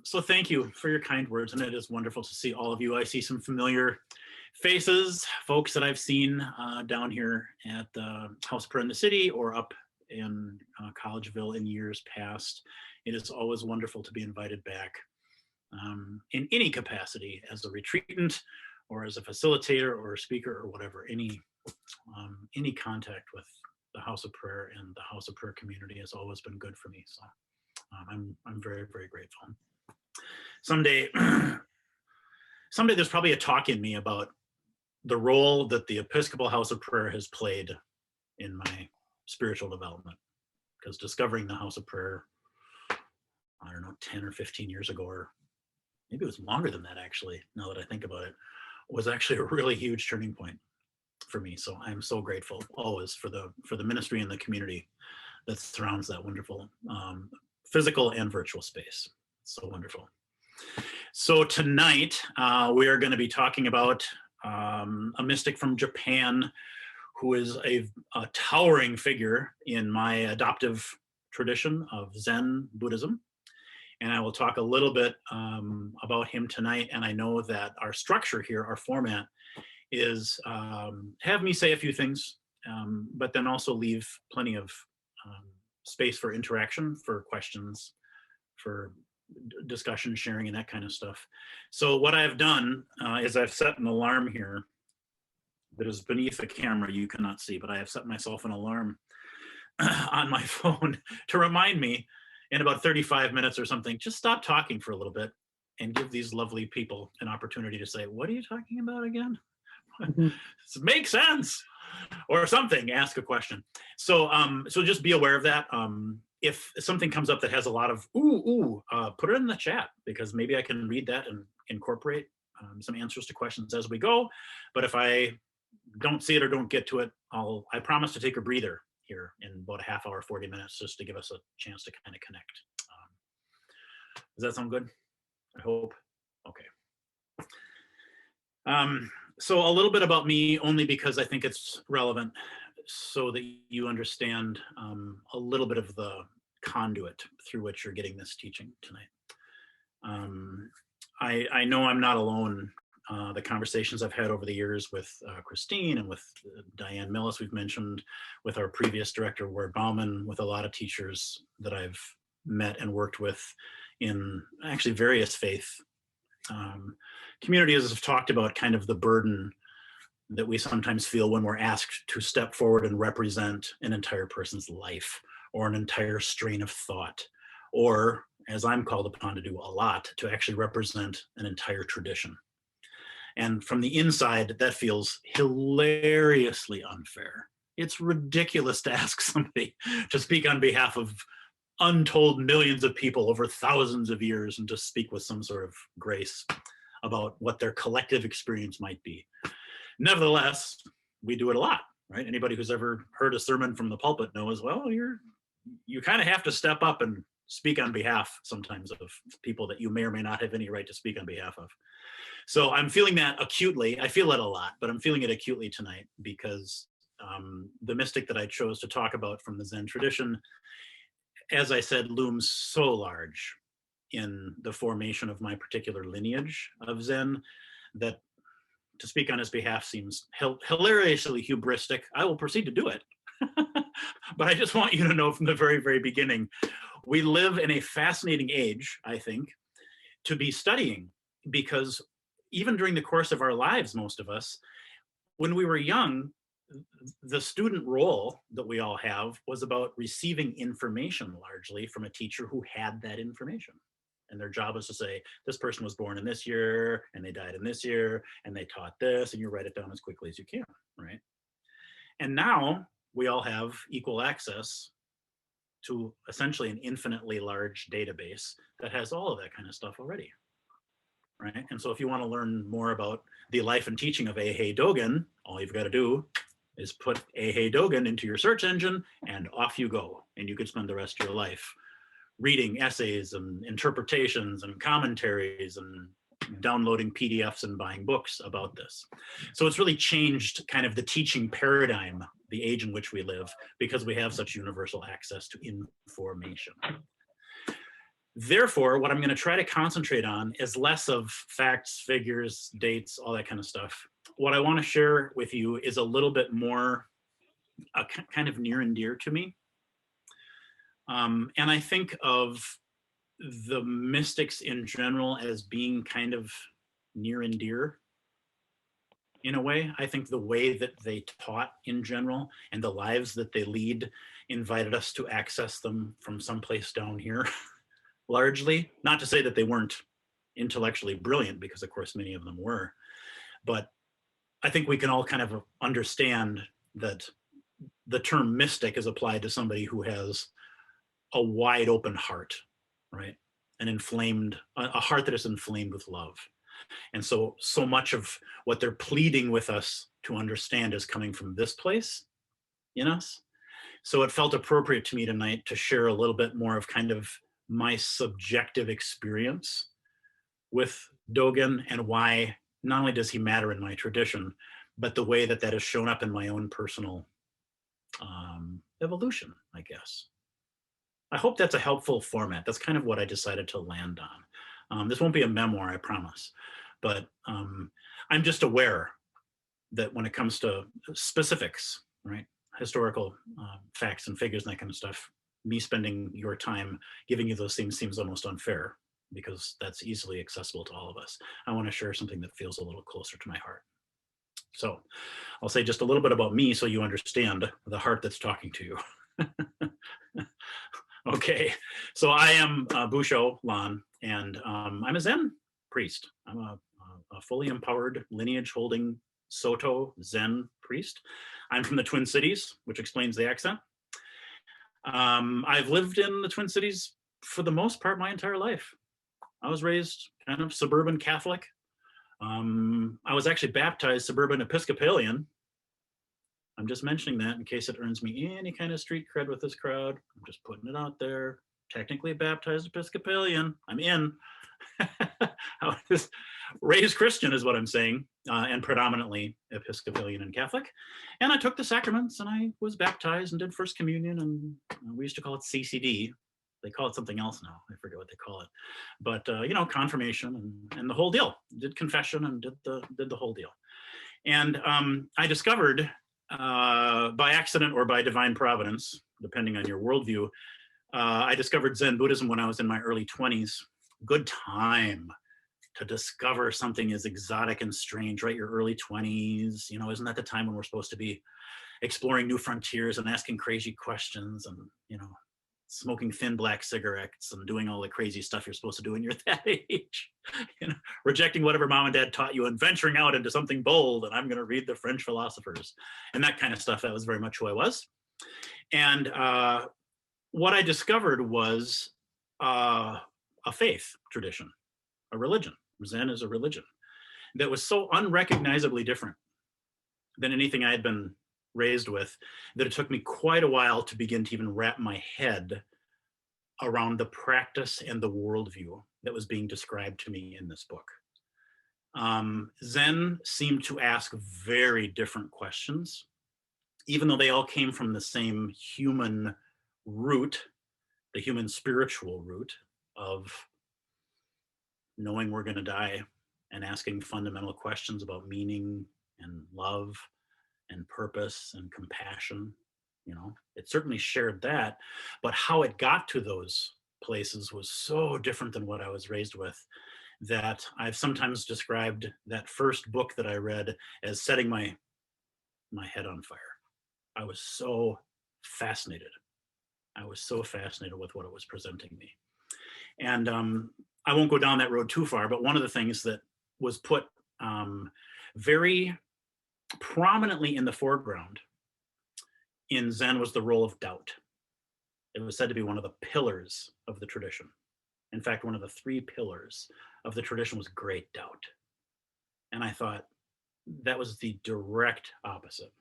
So thank you for your kind words, and it is wonderful to see all of you. I see some familiar faces, folks that I've seen down here at the House of Prayer in the city or up in Collegeville in years past. It is always wonderful to be invited back in any capacity as a retreatant or as a facilitator or a speaker or whatever. Any contact with the House of Prayer and the House of Prayer community has always been good for me. So I'm very, very grateful. Someday there's probably a talk in me about the role that the Episcopal House of Prayer has played in my spiritual development. Because discovering the House of Prayer, I don't know, 10 or 15 years ago, or maybe it was longer than that actually, now that I think about it, was actually a really huge turning point for me. So I'm so grateful always for the ministry and the community that surrounds that wonderful physical and virtual space. So wonderful. So tonight we are going to be talking about a mystic from Japan who is a towering figure in my adoptive tradition of Zen Buddhism. And I will talk a little bit about him tonight. And I know that our structure here, our format, is have me say a few things, but then also leave plenty of space for interaction, for questions, for discussion, sharing, and that kind of stuff. So what I've done is I've set an alarm here that is beneath the camera. You cannot see, but I have set myself an alarm on my phone to remind me in about 35 minutes or something, just stop talking for a little bit and give these lovely people an opportunity to say, what are you talking about again? This makes sense or something, ask a question. So so just be aware of that. If something comes up that has a lot of put it in the chat, because maybe I can read that and incorporate some answers to questions as we go. But if I don't see it or don't get to it, I promise to take a breather here in about a half hour, 40 minutes, just to give us a chance to kind of connect. Does that sound good? I hope. Okay. So a little bit about me, only because I think it's relevant so that you understand a little bit of the conduit through which you're getting this teaching tonight. I know I'm not alone. The conversations I've had over the years with Christine and with Diane Millis, we've mentioned, with our previous director, Ward Bauman, with a lot of teachers that I've met and worked with in actually various faith communities, have talked about kind of the burden that we sometimes feel when we're asked to step forward and represent an entire person's life or an entire strain of thought, or, as I'm called upon to do a lot, to actually represent an entire tradition. And from the inside, that feels hilariously unfair. It's ridiculous to ask somebody to speak on behalf of untold millions of people over thousands of years and to speak with some sort of grace about what their collective experience might be. Nevertheless, we do it a lot, right? Anybody who's ever heard a sermon from the pulpit knows, well, you kind of have to step up and speak on behalf sometimes of people that you may or may not have any right to speak on behalf of. So I'm feeling that acutely. I feel it a lot, but I'm feeling it acutely tonight because the mystic that I chose to talk about from the Zen tradition, as I said, looms so large in the formation of my particular lineage of Zen that to speak on his behalf seems hilariously hubristic. I will proceed to do it. But I just want you to know from the very, very beginning, we live in a fascinating age, I think, to be studying, because even during the course of our lives, most of us, when we were young, the student role that we all have was about receiving information largely from a teacher who had that information. And their job was to say, this person was born in this year, and they died in this year, and they taught this, and you write it down as quickly as you can, right? And now we all have equal access to essentially an infinitely large database that has all of that kind of stuff already, right? And so if you want to learn more about the life and teaching of Eihei Dogen, all you've got to do is put Eihei Dogen into your search engine and off you go. And you could spend the rest of your life reading essays and interpretations and commentaries and downloading PDFs and buying books about this. So it's really changed kind of the teaching paradigm, the age in which we live, because we have such universal access to information. Therefore, what I'm going to try to concentrate on is less of facts, figures, dates, all that kind of stuff. What I want to share with you is a little bit more kind of near and dear to me. And I think of the mystics in general as being kind of near and dear in a way. I think the way that they taught in general and the lives that they lead invited us to access them from someplace down here. Largely, not to say that they weren't intellectually brilliant, because of course many of them were, but I think we can all kind of understand that the term mystic is applied to somebody who has a wide open heart, right? A heart that is inflamed with love. And so much of what they're pleading with us to understand is coming from this place in us. So it felt appropriate to me tonight to share a little bit more of kind of my subjective experience with Dogen, and why not only does he matter in my tradition, but the way that that has shown up in my own personal evolution, I guess. I hope that's a helpful format. That's kind of what I decided to land on. This won't be a memoir, I promise, but I'm just aware that when it comes to specifics, right, historical facts and figures and that kind of stuff, me spending your time giving you those things seems almost unfair, because that's easily accessible to all of us. I want to share something that feels a little closer to my heart. So I'll say just a little bit about me so you understand the heart that's talking to you. Okay, so I am Busho Lan, and I'm a Zen priest. I'm a fully empowered, lineage-holding Soto Zen priest. I'm from the Twin Cities, which explains the accent. I've lived in the Twin Cities for the most part my entire life. I was raised kind of suburban Catholic. I was actually baptized suburban Episcopalian. I'm just mentioning that in case it earns me any kind of street cred with this crowd. I'm just putting it out there. Technically baptized Episcopalian. I'm in. I was raised Christian is what I'm saying, and predominantly Episcopalian and Catholic. And I took the sacraments, and I was baptized and did First Communion, and we used to call it CCD. They call it something else now. I forget what they call it. But, confirmation and the whole deal. Did confession and did the whole deal. And I discovered, by accident or by divine providence, depending on your worldview, I discovered Zen Buddhism when I was in my early 20s. Good time to discover something as exotic and strange, right? Your early 20s, isn't that the time when we're supposed to be exploring new frontiers and asking crazy questions and, smoking thin black cigarettes and doing all the crazy stuff you're supposed to do when you're that age, rejecting whatever mom and dad taught you and venturing out into something bold. And I'm going to read the French philosophers and that kind of stuff. That was very much who I was. And what I discovered was a faith tradition, a religion. Zen is a religion that was so unrecognizably different than anything I had been raised with that it took me quite a while to begin to even wrap my head around the practice and the worldview that was being described to me in this book. Zen seemed to ask very different questions, even though they all came from the same human root, the human spiritual root of knowing we're going to die and asking fundamental questions about meaning and love and purpose and compassion. It certainly shared that, but how it got to those places was so different than what I was raised with that I've sometimes described that first book that I read as setting my head on fire. I was so fascinated. With what it was presenting me. And I won't go down that road too far, but one of the things that was put very prominently in the foreground in Zen was the role of doubt. It was said to be one of the pillars of the tradition. In fact, one of the 3 pillars of the tradition was great doubt. And I thought that was the direct opposite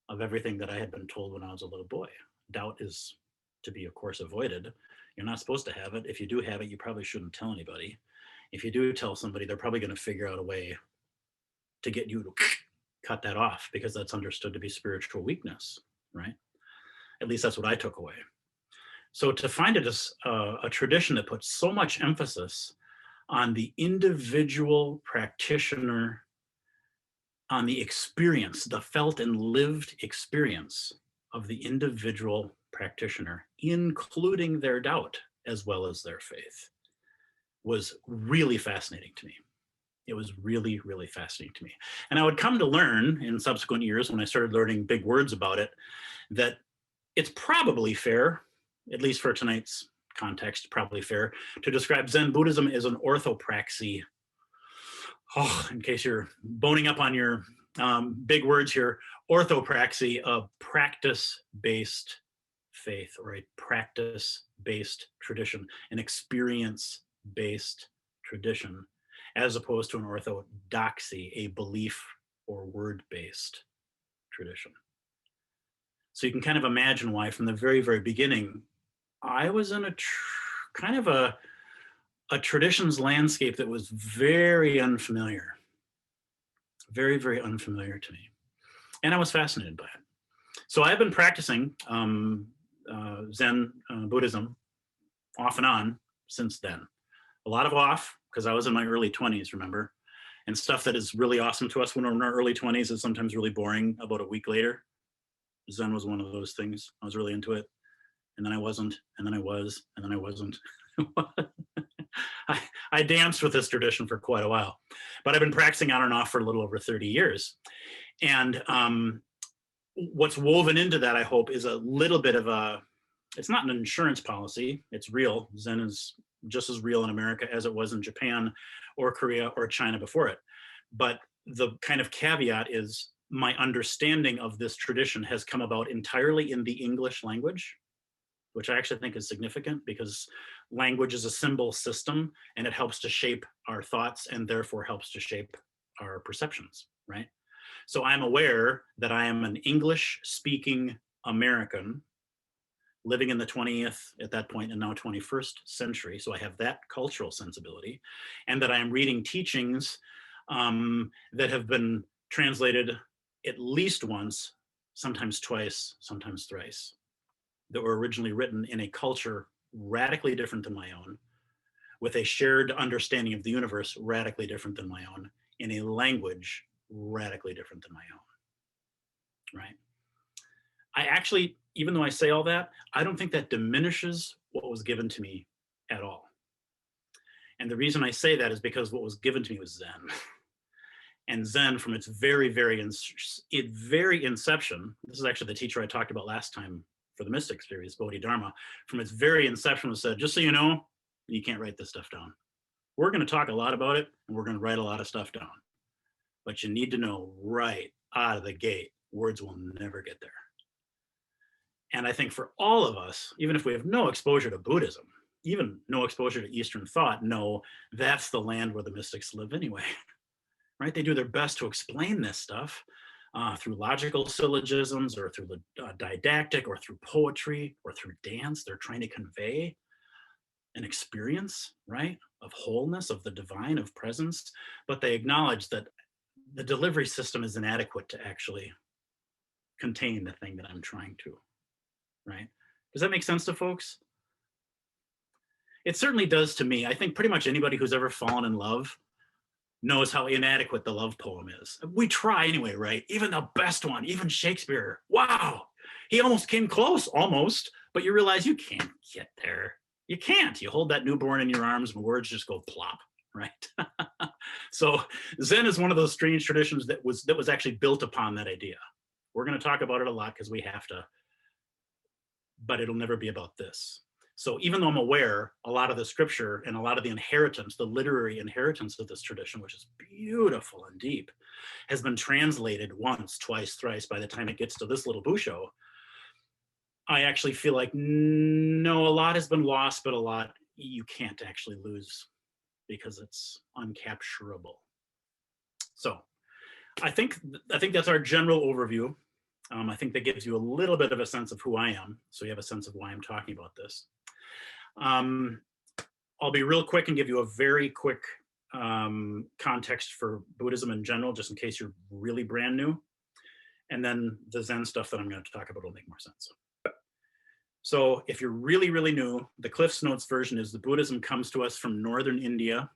of everything that I had been told when I was a little boy. Doubt is to be, of course, avoided. You're not supposed to have it. If you do have it, you probably shouldn't tell anybody. If you do tell somebody, they're probably going to figure out a way to get you to cut that off, because that's understood to be spiritual weakness, right? At least that's what I took away. So to find it as a tradition that puts so much emphasis on the individual practitioner, on the experience, the felt and lived experience of the individual practitioner, including their doubt as well as their faith, was really fascinating to me. It was really, really fascinating to me. And I would come to learn in subsequent years, when I started learning big words about it, that it's probably fair, at least for tonight's context, probably fair to describe Zen Buddhism as an orthopraxy. Oh, in case you're boning up on your big words here, orthopraxy, a practice-based faith, or a practice-based tradition, an experience-based tradition, as opposed to an orthodoxy, a belief or word-based tradition. So you can kind of imagine why from the very, very beginning, I was in a kind of a traditions landscape that was very unfamiliar, very, very unfamiliar to me. And I was fascinated by it. So I've been practicing Zen Buddhism off and on since then. A lot of off, because I was in my early 20s, remember? And stuff that is really awesome to us when we're in our early 20s is sometimes really boring about a week later. Zen was one of those things. I was really into it. And then I wasn't, and then I was, and then I wasn't. I danced with this tradition for quite a while, but I've been practicing on and off for a little over 30 years. And what's woven into that, I hope, is a little bit of a, it's not an insurance policy, it's real. Zen is just as real in America as it was in Japan or Korea or China before it. But the kind of caveat is my understanding of this tradition has come about entirely in the English language, which I actually think is significant because language is a symbol system and it helps to shape our thoughts and therefore helps to shape our perceptions, right? So I'm aware that I am an English-speaking American living in the 20th, at that point, and now 21st century. So I have that cultural sensibility, and that I am reading teachings that have been translated at least once, sometimes twice, sometimes thrice, that were originally written in a culture radically different than my own, with a shared understanding of the universe radically different than my own, in a language radically different than my own, right? I actually, even though I say all that, I don't think that diminishes what was given to me at all. And the reason I say that is because what was given to me was Zen. And Zen, from its very, very inception, this is actually the teacher I talked about last time for the Mystic series, Bodhidharma, from its very inception was said, just so you know, you can't write this stuff down. We're going to talk a lot about it, and we're going to write a lot of stuff down. But you need to know right out of the gate, words will never get there. And I think for all of us, even if we have no exposure to Buddhism, even no exposure to Eastern thought, no, that's the land where the mystics live anyway, right? They do their best to explain this stuff through logical syllogisms or through the didactic or through poetry or through dance. They're trying to convey an experience, right, of wholeness, of the divine, of presence, but they acknowledge that the delivery system is inadequate to actually contain the thing that I'm trying to, right? Does that make sense to folks? It certainly does to me. I think pretty much anybody who's ever fallen in love knows how inadequate the love poem is. We try anyway, right? Even the best one, even Shakespeare, wow, he almost came close, almost, but you realize you can't get there. You can't. You hold that newborn in your arms and words just go plop, right? So Zen is one of those strange traditions that was actually built upon that idea. We're going to talk about it a lot because we have to, but it'll never be about this. So even though I'm aware a lot of the scripture and a lot of the inheritance, the literary inheritance of this tradition, which is beautiful and deep, has been translated once, twice, thrice by the time it gets to this little busho, I actually feel like, no, a lot has been lost, but a lot you can't actually lose because it's uncapturable. So I think that's our general overview. I think that gives you a little bit of a sense of who I am, so you have a sense of why I'm talking about this. I'll be real quick and give you a very quick context for Buddhism in general, just in case you're really brand new. And then the Zen stuff that I'm going to talk about will make more sense. So if you're really, really new, the Cliff's Notes version is the Buddhism comes to us from northern India,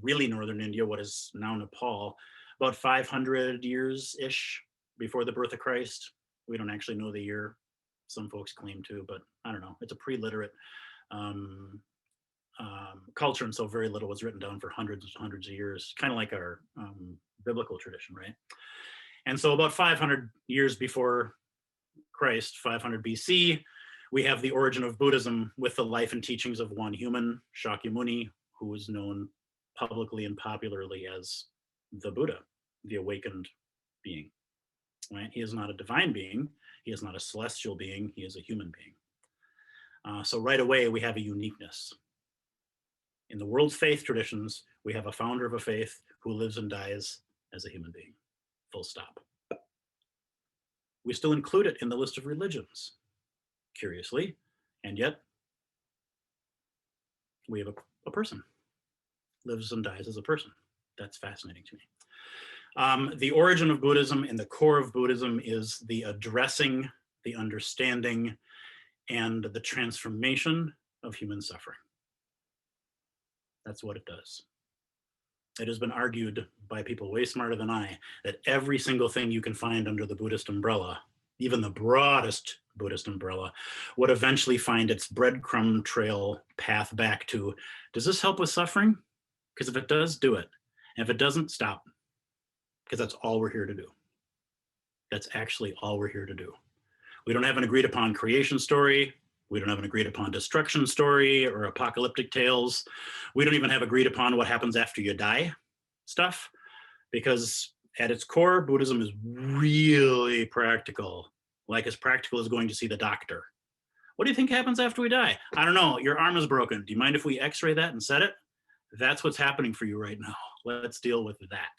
really northern India, what is now Nepal, about 500 years-ish before the birth of Christ. We don't actually know the year. Some folks claim to, but I don't know. It's a pre-literate culture, and so very little was written down for hundreds and hundreds of years, kind of like our biblical tradition, right? And so about 500 years before Christ, 500 BC, we have the origin of Buddhism with the life and teachings of one human, Shakyamuni, who is known publicly and popularly as the Buddha, the awakened being. Right? He is not a divine being. He is not a celestial being. He is a human being. So right away, we have a uniqueness. In the world's faith traditions, we have a founder of a faith who lives and dies as a human being. Full stop. We still include it in the list of religions, curiously, and yet we have a person, lives and dies as a person. That's fascinating to me. The origin of Buddhism and the core of Buddhism is the addressing, the understanding, and the transformation of human suffering. That's what it does. It has been argued by people way smarter than I that every single thing you can find under the Buddhist umbrella, even the broadest Buddhist umbrella, would eventually find its breadcrumb trail path back to, does this help with suffering? Because if it does, do it. And if it doesn't, stop. Because that's all we're here to do. That's actually all we're here to do. We don't have an agreed upon creation story. We don't have an agreed upon destruction story or apocalyptic tales. We don't even have agreed upon what happens after you die stuff, because at its core, Buddhism is really practical, like as practical as going to see the doctor. What do you think happens after we die? I don't know. Your arm is broken. Do you mind if we x-ray that and set it? That's what's happening for you right now. Let's deal with that.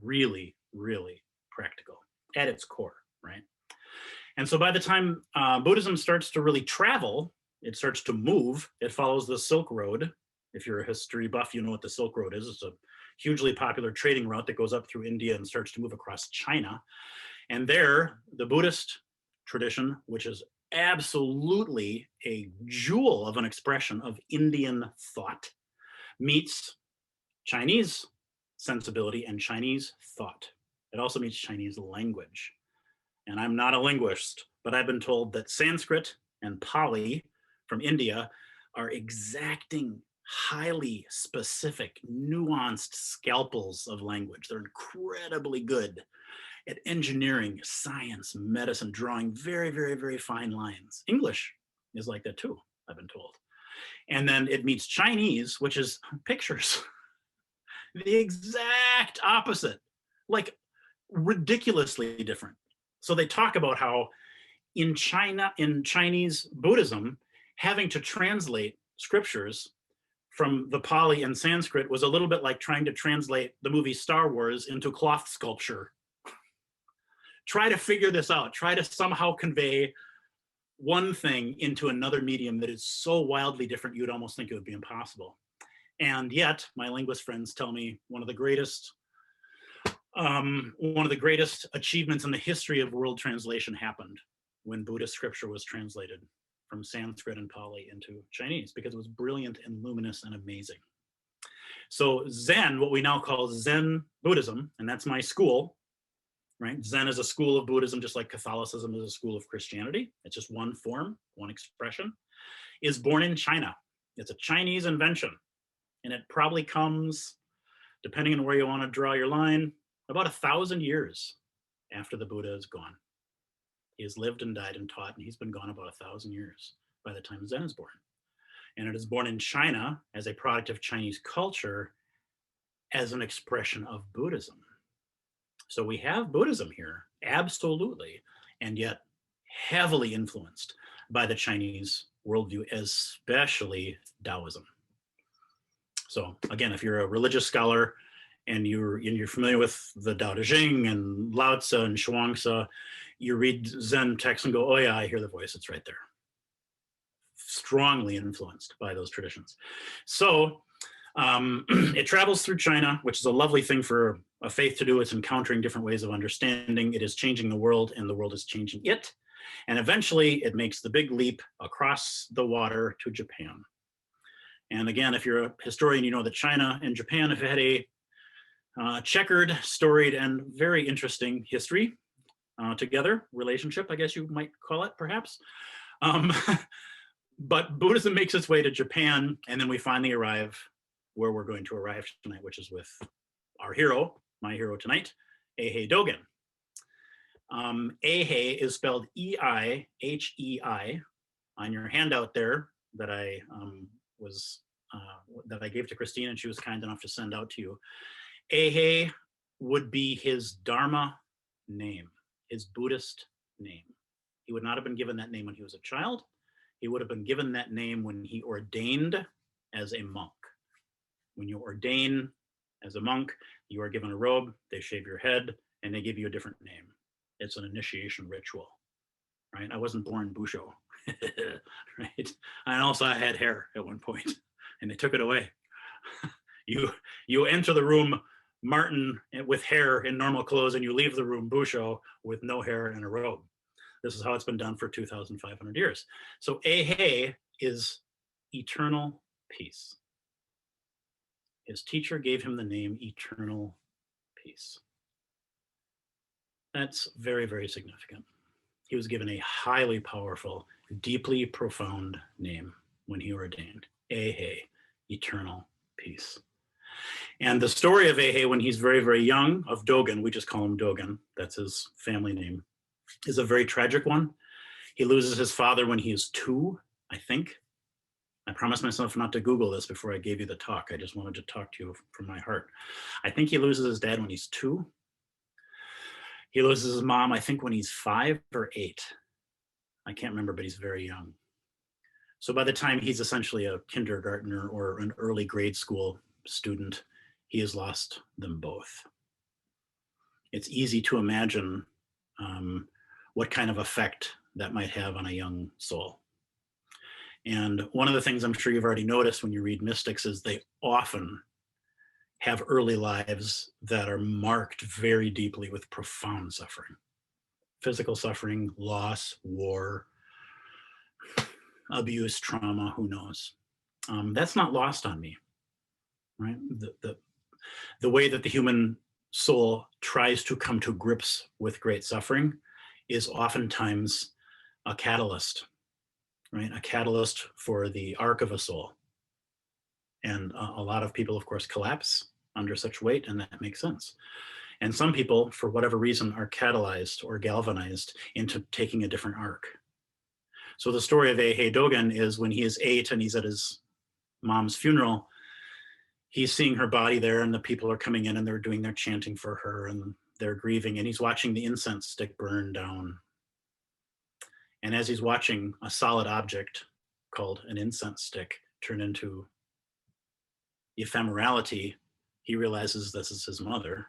Really, really practical at its core, right? And so by the time Buddhism starts to really travel, it starts to move, it follows the Silk Road. If you're a history buff, you know what the Silk Road is. It's a hugely popular trading route that goes up through India and starts to move across China. And there, the Buddhist tradition, which is absolutely a jewel of an expression of Indian thought, meets Chinese sensibility and Chinese thought. It also meets Chinese language. And I'm not a linguist, but I've been told that Sanskrit and Pali from India are exacting, highly specific, nuanced scalpels of language. They're incredibly good at engineering, science, medicine, drawing very, very, very fine lines. English is like that too, I've been told. And then it meets Chinese, which is pictures. The exact opposite, like ridiculously different. So they talk about how in China, in Chinese Buddhism, having to translate scriptures from the Pali and Sanskrit was a little bit like trying to translate the movie Star Wars into cloth sculpture. Try to figure this out. Try to somehow convey one thing into another medium that is so wildly different, you'd almost think it would be impossible. And yet, my linguist friends tell me one of the greatest achievements in the history of world translation happened when Buddhist scripture was translated from Sanskrit and Pali into Chinese, because it was brilliant and luminous and amazing. So Zen, what we now call Zen Buddhism, and that's my school, right? Zen is a school of Buddhism, just like Catholicism is a school of Christianity. It's just one form, one expression, is born in China. It's a Chinese invention. And it probably comes, depending on where you want to draw your line, about 1,000 years after the Buddha is gone. He has lived and died and taught, and he's been gone about 1,000 years by the time Zen is born. And it is born in China as a product of Chinese culture as an expression of Buddhism. So we have Buddhism here, absolutely, and yet heavily influenced by the Chinese worldview, especially Taoism. So again, if you're a religious scholar and you're familiar with the Tao Te Ching and Lao Tzu and Shuangzi, you read Zen texts and go, oh yeah, I hear the voice, it's right there. Strongly influenced by those traditions. So it travels through China, which is a lovely thing for a faith to do. It's encountering different ways of understanding. It is changing the world, and the world is changing it. And eventually it makes the big leap across the water to Japan. And again, if you're a historian, you know that China and Japan have had a checkered, storied, and very interesting history together, relationship, I guess you might call it, perhaps. But Buddhism makes its way to Japan, and then we finally arrive where we're going to arrive tonight, which is with our hero, my hero tonight, Eihei Dogen. Eihei is spelled E-I-H-E-I. On your handout there that I that I gave to Christine, and she was kind enough to send out to you. Eihei would be his Dharma name, his Buddhist name. He would not have been given that name when he was a child. He would have been given that name when he ordained as a monk. When you ordain as a monk, you are given a robe, they shave your head, and they give you a different name. It's an initiation ritual, right? I wasn't born Busho, right? And also I had hair at one point, and they took it away. You enter the room Martin with hair in normal clothes, and you leave the room Busho with no hair and a robe. This is how it's been done for 2,500 years. So Eihei is eternal peace. His teacher gave him the name Eternal Peace. That's very, very significant. He was given a highly powerful, deeply profound name when he ordained. Eihei, Eternal Peace. And the story of Eihei when he's very, very young, of Dogen, we just call him Dogen, that's his family name, is a very tragic one. He loses his father when he is 2, I think. I promised myself not to Google this before I gave you the talk. I just wanted to talk to you from my heart. I think he loses his dad when he's 2. He loses his mom, I think, when he's 5 or 8. I can't remember, but he's very young. So by the time he's essentially a kindergartner or an early grade school student, he has lost them both. It's easy to imagine what kind of effect that might have on a young soul. And one of the things I'm sure you've already noticed when you read mystics is they often have early lives that are marked very deeply with profound suffering. Physical suffering, loss, war, abuse, trauma, who knows. That's not lost on me, right? The way that the human soul tries to come to grips with great suffering is oftentimes a catalyst, right? A catalyst for the arc of a soul. And a lot of people, of course, collapse under such weight, and that makes sense. And some people, for whatever reason, are catalyzed or galvanized into taking a different arc. So the story of Eihei Dogen is when he is 8 and he's at his mom's funeral, he's seeing her body there, and the people are coming in and they're doing their chanting for her and they're grieving, and he's watching the incense stick burn down. And as he's watching a solid object called an incense stick turn into ephemerality, he realizes this is his mother,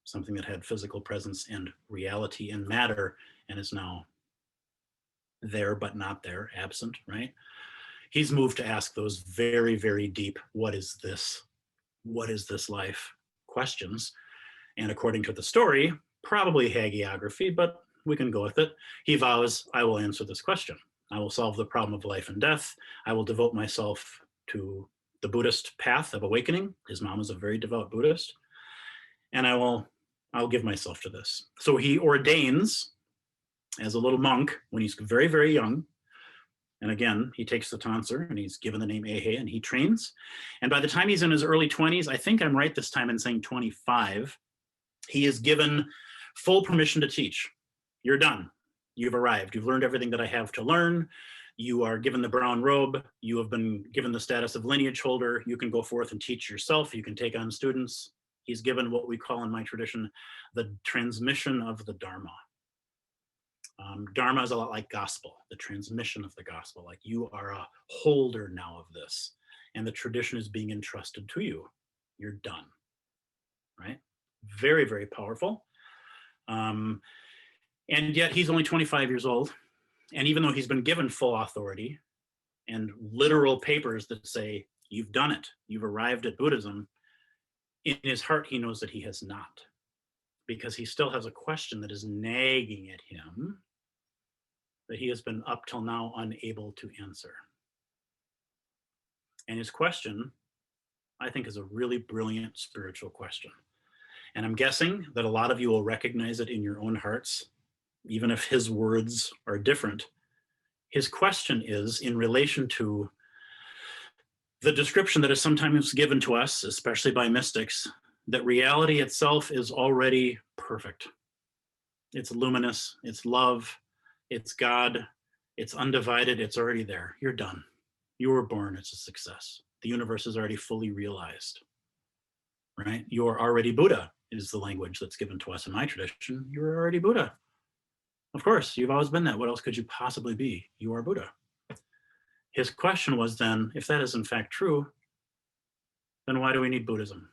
something that had physical presence and reality and matter, and is now there but not there, absent, right? He's moved to ask those very, very deep, what is this? What is this life? Questions. And according to the story, probably hagiography, but we can go with it. He vows, I will answer this question. I will solve the problem of life and death. I will devote myself to the Buddhist path of awakening. His mom is a very devout Buddhist. And I'll give myself to this. So he ordains as a little monk when he's very, very young. And again, he takes the tonsure and he's given the name Eihei, and he trains. And by the time he's in his early 20s, I think I'm right this time in saying 25, he is given full permission to teach. You're done. You've arrived. You've learned everything that I have to learn. You are given the brown robe. You have been given the status of lineage holder. You can go forth and teach yourself. You can take on students. He's given what we call in my tradition, the transmission of the Dharma. Dharma is a lot like gospel, the transmission of the gospel. Like you are a holder now of this, and the tradition is being entrusted to you. You're done, right? Very, very powerful. And yet he's only 25 years old. And even though he's been given full authority and literal papers that say, you've done it, you've arrived at Buddhism, in his heart, he knows that he has not, because he still has a question that is nagging at him. that he has been up till now unable to answer. And his question, I think, is a really brilliant spiritual question. And I'm guessing that a lot of you will recognize it in your own hearts, even if his words are different. His question is in relation to the description that is sometimes given to us, especially by mystics, that reality itself is already perfect. It's luminous, it's love, it's God, it's undivided, it's already there. You're done. You were born, it's a success. The universe is already fully realized, right? You're already Buddha is the language that's given to us in my tradition. You're already Buddha. Of course, you've always been that. What else could you possibly be? You are Buddha. His question was then, if that is in fact true, then why do we need Buddhism?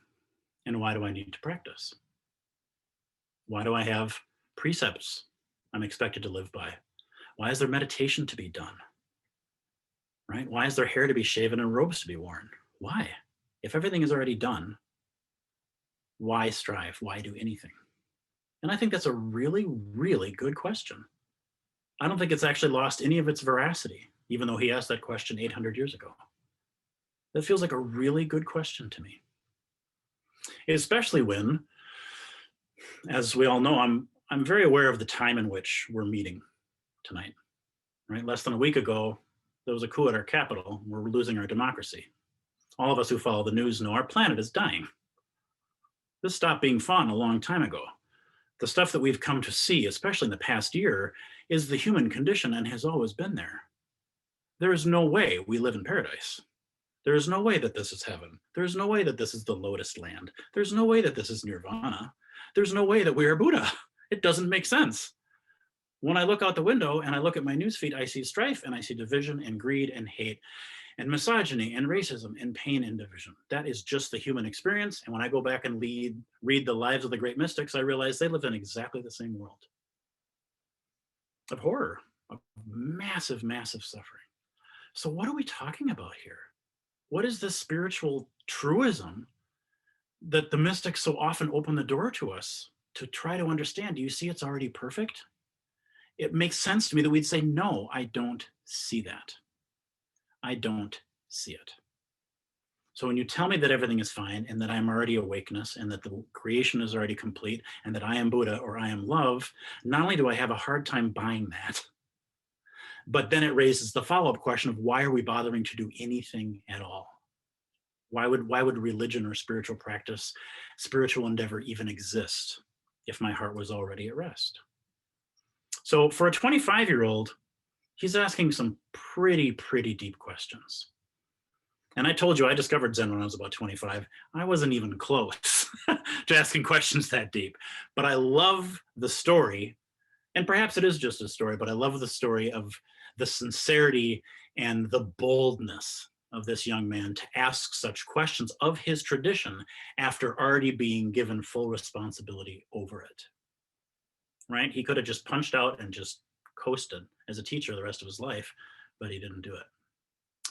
And why do I need to practice? Why do I have precepts I'm expected to live by? Why is there meditation to be done? Right? Why is there hair to be shaven and robes to be worn? Why? If everything is already done, why strive? Why do anything? And I think that's a really, really good question. I don't think it's actually lost any of its veracity, even though he asked that question 800 years ago. That feels like a really good question to me. Especially when, as we all know, I'm very aware of the time in which we're meeting tonight. Right? Less than a week ago, there was a coup at our capital. We're losing our democracy. All of us who follow the news know our planet is dying. This stopped being fun a long time ago. The stuff that we've come to see, especially in the past year, is the human condition and has always been there. There is no way we live in paradise. There is no way that this is heaven. There's no way that this is the lotus land. There's no way that this is nirvana. There's no way that we are Buddha. It doesn't make sense. When I look out the window and I look at my newsfeed, I see strife and I see division and greed and hate and misogyny and racism and pain and division. That is just the human experience. And when I go back and read the lives of the great mystics, I realize they live in exactly the same world of horror, of massive, massive suffering. So what are we talking about here? What is this spiritual truism that the mystics so often open the door to us to try to understand? Do you see it's already perfect? It makes sense to me that we'd say, no, I don't see that. I don't see it. So when you tell me that everything is fine and that I'm already awakeness and that the creation is already complete and that I am Buddha or I am love, not only do I have a hard time buying that, but then it raises the follow-up question of why are we bothering to do anything at all? Why would religion or spiritual practice, spiritual endeavor even exist if my heart was already at rest? So for a 25-year-old, he's asking some pretty deep questions. And I told you I discovered Zen when I was about 25. I wasn't even close to asking questions that deep. But I love the story, and perhaps it is just a story, but I love the story of the sincerity and the boldness of this young man to ask such questions of his tradition after already being given full responsibility over it. Right? He could have just punched out and just coasted as a teacher the rest of his life, but he didn't do it.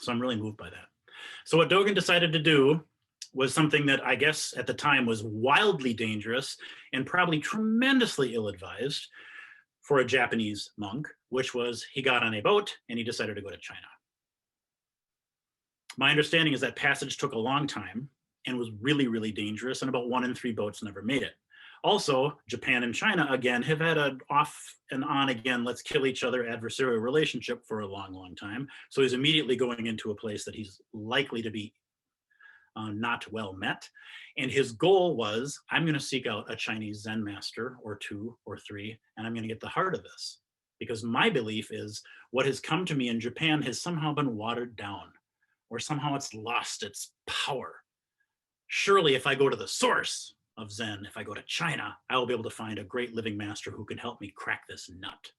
So I'm really moved by that. So what Dogen decided to do was something that I guess at the time was wildly dangerous and probably tremendously ill-advised for a Japanese monk, which was he got on a boat and he decided to go to China. My understanding is that passage took a long time and was really dangerous, and about 1 in 3 boats never made it. Also, Japan and China, again, have had an off and on again, let's kill each other adversarial relationship for a long time. So he's immediately going into a place that he's likely to be not well met. And his goal was, I'm going to seek out a Chinese Zen master or 2 or 3, and I'm going to get the heart of this. Because my belief is what has come to me in Japan has somehow been watered down, or somehow it's lost its power. Surely if I go to the source of Zen, if I go to China, I will be able to find a great living master who can help me crack this nut,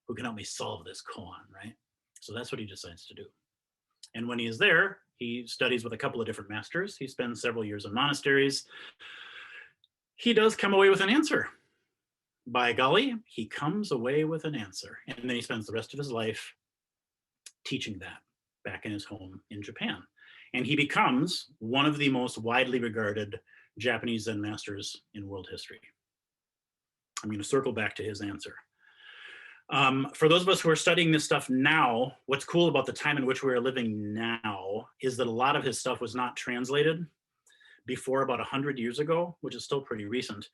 who can help me solve this koan, right? So that's what he decides to do. And when he is there, he studies with a couple of different masters. He spends several years in monasteries. He does come away with an answer. By golly, he comes away with an answer. And then he spends the rest of his life teaching that back in his home in Japan. And he becomes one of the most widely regarded Japanese Zen masters in world history. I'm going to circle back to his answer. For those of us who are studying this stuff now, what's cool about the time in which we are living now is that a lot of his stuff was not translated before about 100 years ago, which is still pretty recent.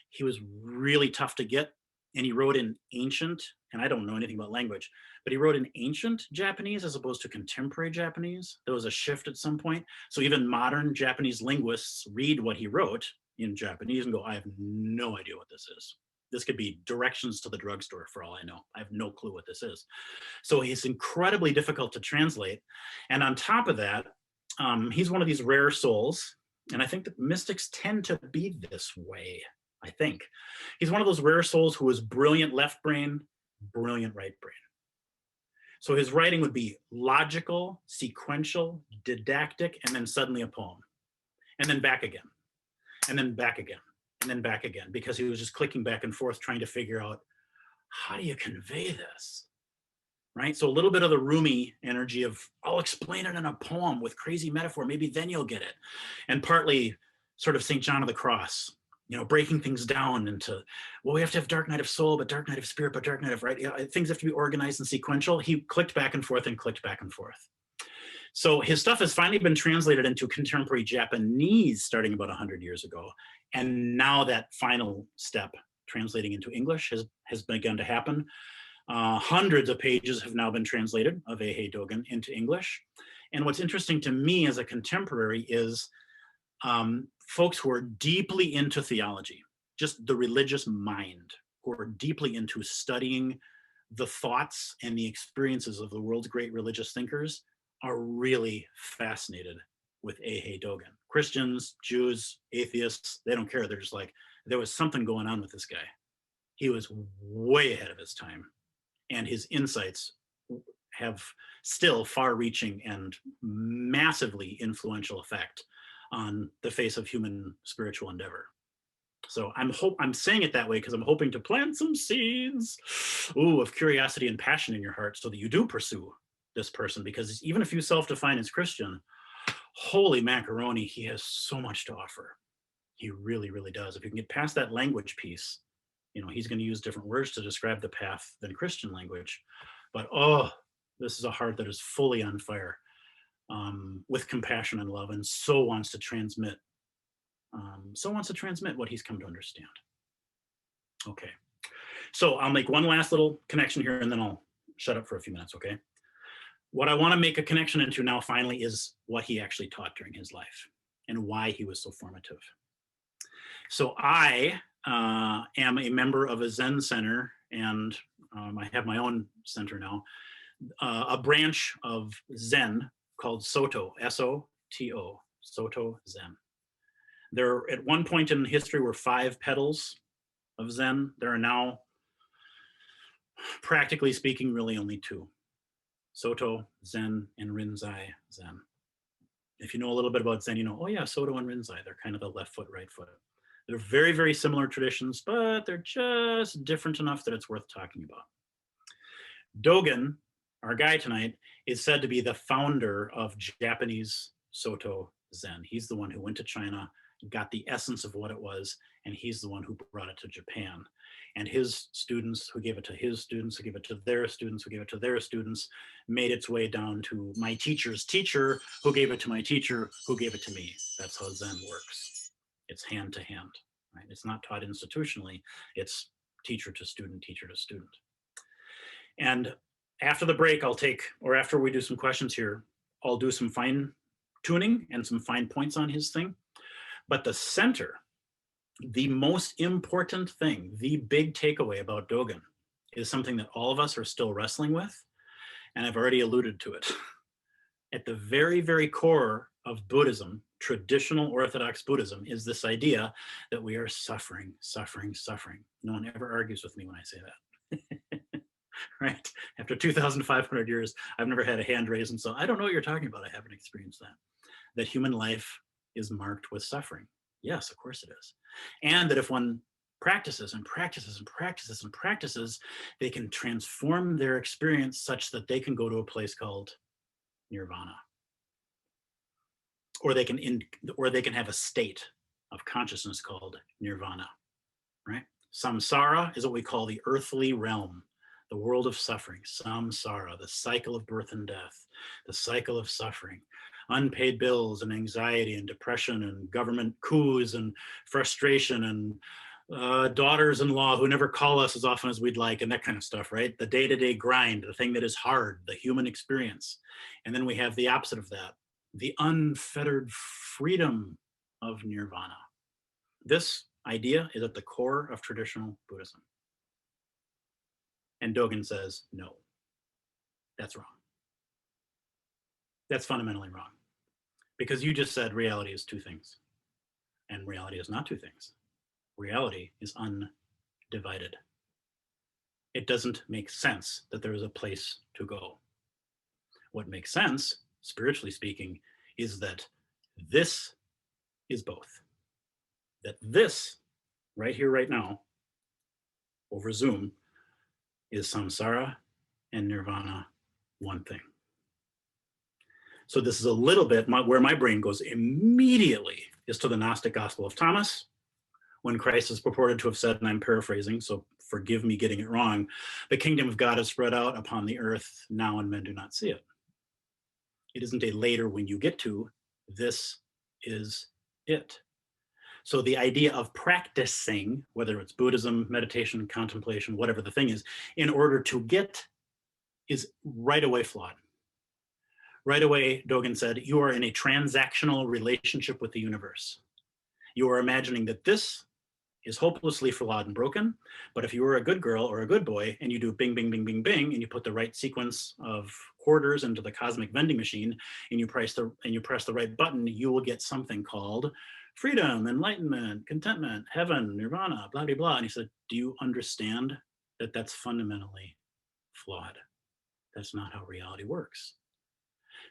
He was really tough to get, and he wrote in ancient, and I don't know anything about language, but he wrote in ancient Japanese as opposed to contemporary Japanese. There was a shift at some point. So even modern Japanese linguists read what he wrote in Japanese and go, I have no idea what this is. This could be directions to the drugstore for all I know. I have no clue what this is. So he's incredibly difficult to translate. And on top of that, he's one of these rare souls. And I think that mystics tend to be this way, I think. He's one of those rare souls who is brilliant left brain, brilliant right brain. So his writing would be logical, sequential, didactic, and then suddenly a poem. And then back again. And then back again. And then back again. Because he was just clicking back and forth trying to figure out, how do you convey this? Right? So a little bit of the Rumi energy of, I'll explain it in a poem with crazy metaphor, maybe then you'll get it. And partly sort of St. John of the Cross, you know, breaking things down into, well, we have to have dark night of soul, but dark night of spirit, but dark night of right. You know, things have to be organized and sequential. He clicked back and forth and clicked back and forth. So his stuff has finally been translated into contemporary Japanese starting about 100 years ago. And now that final step, translating into English, has begun to happen. Hundreds of pages have now been translated of Eihei Dogen into English. And what's interesting to me as a contemporary is folks who are deeply into theology, just the religious mind, who are deeply into studying the thoughts and the experiences of the world's great religious thinkers are really fascinated with Eihei Dogen. Christians, Jews, atheists, they don't care. They're just like, there was something going on with this guy. He was way ahead of his time. And his insights have still far-reaching and massively influential effect on the face of human spiritual endeavor. So I'm saying it that way because I'm hoping to plant some seeds, of curiosity and passion in your heart so that you do pursue this person, because even if you self-define as Christian, holy macaroni, he has so much to offer. He really, really does. If you can get past that language piece, you know, he's going to use different words to describe the path than Christian language. But, this is a heart that is fully on fire with compassion and love, and so wants to transmit what he's come to understand. Okay. So I'll make one last little connection here, and then I'll shut up for a few minutes, okay? What I want to make a connection into now finally is what he actually taught during his life and why he was so formative. So I am a member of a Zen center, and I have my own center now, a branch of Zen called Soto, S-O-T-O, Soto Zen. There, at one point in history, were 5 petals of Zen. There are now, practically speaking, really only 2. Soto Zen and Rinzai Zen. If you know a little bit about Zen, you know, oh yeah, Soto and Rinzai, they're kind of the left foot, right foot. They're very, very similar traditions, but they're just different enough that it's worth talking about. Dogen, our guy tonight, is said to be the founder of Japanese Soto Zen. He's the one who went to China, got the essence of what it was, and he's the one who brought it to Japan. And his students, who gave it to his students, who gave it to their students, who gave it to their students, made its way down to my teacher's teacher, who gave it to my teacher, who gave it to me. That's how Zen works. It's hand to hand, right? It's not taught institutionally. It's teacher to student, teacher to student. And after the break, after we do some questions here, I'll do some fine tuning and some fine points on his thing. But the center, the most important thing, the big takeaway about Dogen is something that all of us are still wrestling with, and I've already alluded to it. At the very, very core of Buddhism, traditional Orthodox Buddhism, is this idea that we are suffering, suffering, suffering. No one ever argues with me when I say that. Right? After 2,500 years, I've never had a hand raised, and so I don't know what you're talking about. I haven't experienced that. That human life is marked with suffering. Yes, of course it is. And that if one practices and practices and practices and practices, they can transform their experience such that they can go to a place called nirvana. Or they can have a state of consciousness called nirvana, right? Samsara is what we call the earthly realm, the world of suffering, samsara, the cycle of birth and death, the cycle of suffering, unpaid bills and anxiety and depression and government coups and frustration and daughters-in-law who never call us as often as we'd like, and that kind of stuff, right? The day-to-day grind, the thing that is hard, the human experience. And then we have the opposite of that, the unfettered freedom of nirvana. This idea is at the core of traditional Buddhism. And Dogen says, no, that's wrong. That's fundamentally wrong. Because you just said reality is two things. And reality is not two things. Reality is undivided. It doesn't make sense that there is a place to go. What makes sense, spiritually speaking, is that this is both. That this, right here, right now, over Zoom, is samsara and nirvana, one thing. So this is a little bit where my brain goes immediately is to the Gnostic Gospel of Thomas, when Christ is purported to have said, and I'm paraphrasing, so forgive me getting it wrong, the kingdom of God is spread out upon the earth now and men do not see it. It isn't a later when you get to, this is it. So the idea of practicing, whether it's Buddhism, meditation, contemplation, whatever the thing is, in order to get is right away flawed. Right away, Dogen said, you are in a transactional relationship with the universe. You are imagining that this is hopelessly flawed and broken, but if you were a good girl or a good boy and you do bing, bing, bing, bing, bing, and you put the right sequence of quarters into the cosmic vending machine and you press the right button, you will get something called freedom, enlightenment, contentment, heaven, nirvana, blah, blah, blah. And he said, do you understand that that's fundamentally flawed? That's not how reality works.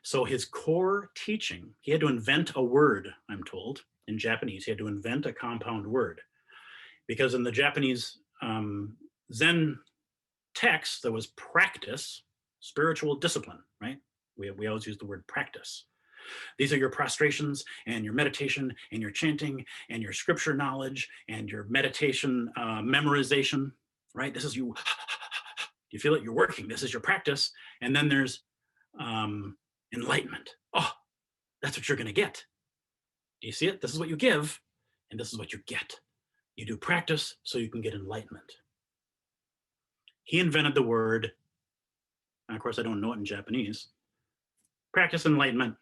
So his core teaching, he had to invent a word, I'm told, in Japanese. He had to invent a compound word. Because in the Japanese Zen text, there was practice, spiritual discipline, right? We always use the word practice. These are your prostrations and your meditation and your chanting and your scripture knowledge and your meditation memorization, right? This is you. You feel it? You're working. This is your practice. And then there's enlightenment. Oh, that's what you're going to get. Do you see it? This is what you give, and this is what you get. You do practice so you can get enlightenment. He invented the word, and of course I don't know it in Japanese, practice enlightenment.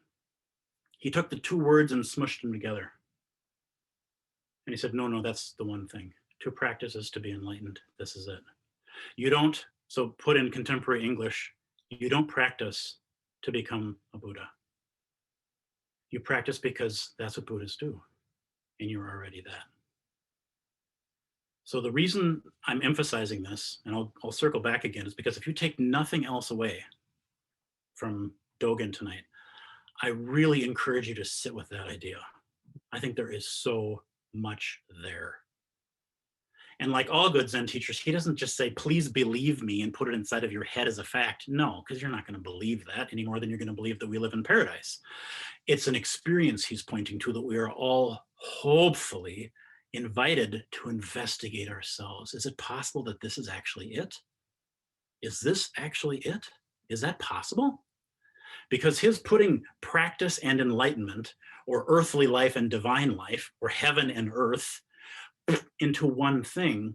He took the two words and smushed them together. And he said, no, that's the one thing. To practice is to be enlightened. This is it. You don't, so put in contemporary English, you don't practice to become a Buddha. You practice because that's what Buddhists do, and you're already that. So the reason I'm emphasizing this, and I'll circle back again, is because if you take nothing else away from Dogen tonight, I really encourage you to sit with that idea. I think there is so much there. And like all good Zen teachers, he doesn't just say, please believe me and put it inside of your head as a fact. No, because you're not going to believe that any more than you're going to believe that we live in paradise. It's an experience he's pointing to that we are all hopefully invited to investigate ourselves. Is it possible that this is actually it? Is this actually it? Is that possible? Because his putting practice and enlightenment, or earthly life and divine life, or heaven and earth, into one thing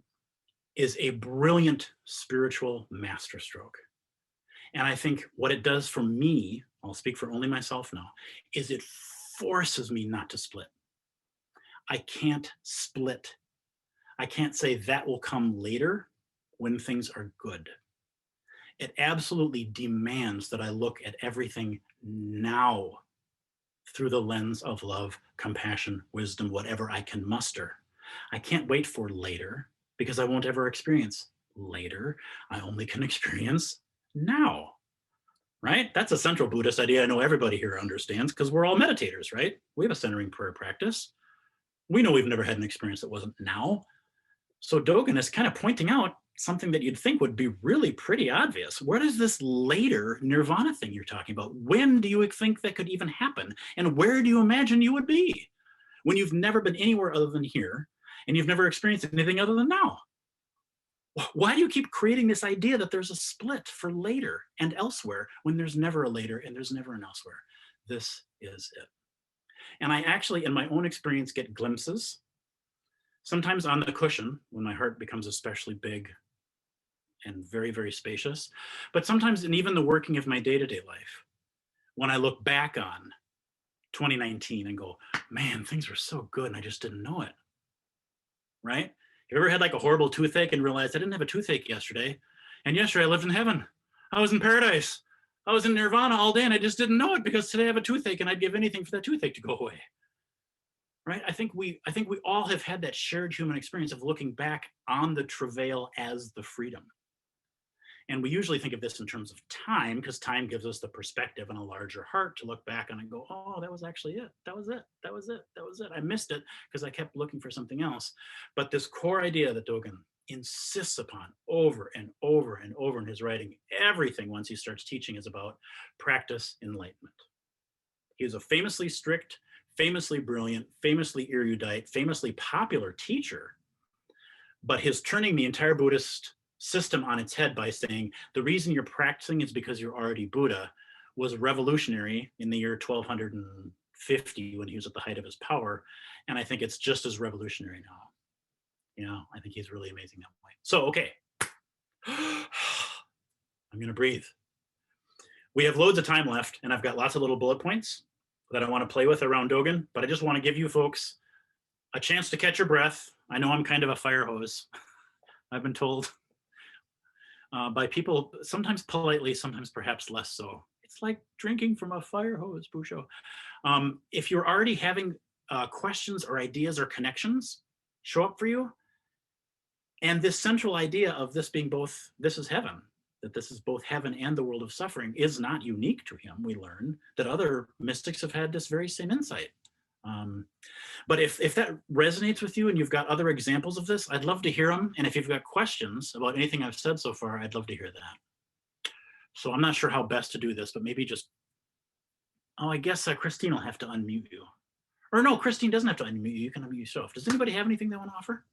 is a brilliant spiritual masterstroke. And I think what it does for me, I'll speak for only myself now, is it forces me not to split. I can't split. I can't say that will come later when things are good. It absolutely demands that I look at everything now through the lens of love, compassion, wisdom, whatever I can muster. I can't wait for later because I won't ever experience later. I only can experience now, right? That's a central Buddhist idea I know everybody here understands because we're all meditators, right? We have a centering prayer practice. We know we've never had an experience that wasn't now. So Dogen is kind of pointing out something that you'd think would be really pretty obvious. What is this later nirvana thing you're talking about? When do you think that could even happen? And where do you imagine you would be when you've never been anywhere other than here and you've never experienced anything other than now? Why do you keep creating this idea that there's a split for later and elsewhere when there's never a later and there's never an elsewhere? This is it. And I actually, in my own experience, get glimpses, sometimes on the cushion when my heart becomes especially big and very, very spacious, but sometimes in even the working of my day-to-day life, when I look back on 2019 and go, man, things were so good and I just didn't know it, right? You ever had like a horrible toothache and realized I didn't have a toothache yesterday, and yesterday I lived in heaven. I was in paradise. I was in nirvana all day and I just didn't know it because today I have a toothache and I'd give anything for that toothache to go away. Right? I think we all have had that shared human experience of looking back on the travail as the freedom. And we usually think of this in terms of time, because time gives us the perspective and a larger heart to look back on and go, oh, that was actually it. That was it. That was it. That was it. I missed it because I kept looking for something else. But this core idea that Dogen insists upon over and over and over in his writing, everything once he starts teaching is about practice enlightenment. He is a famously strict, famously brilliant, famously erudite, famously popular teacher, but his turning the entire Buddhist system on its head by saying the reason you're practicing is because you're already Buddha was revolutionary in the year 1250 when he was at the height of his power. And I think it's just as revolutionary now. You know, I think he's really amazing that way. So, okay. I'm going to breathe. We have loads of time left, and I've got lots of little bullet points that I want to play with around Dogen, but I just want to give you folks a chance to catch your breath. I know I'm kind of a fire hose. I've been told by people, sometimes politely, sometimes perhaps less so. It's like drinking from a fire hose, Busho. If you're already having questions or ideas or connections show up for you, and this central idea of this being both, this is heaven, that this is both heaven and the world of suffering is not unique to him. We learn that other mystics have had this very same insight. But if that resonates with you and you've got other examples of this, I'd love to hear them. And if you've got questions about anything I've said so far, I'd love to hear that. So I'm not sure how best to do this, but maybe just, oh, I guess Christine will have to unmute you. Or no, Christine doesn't have to unmute you. You can unmute yourself. Does anybody have anything they want to offer?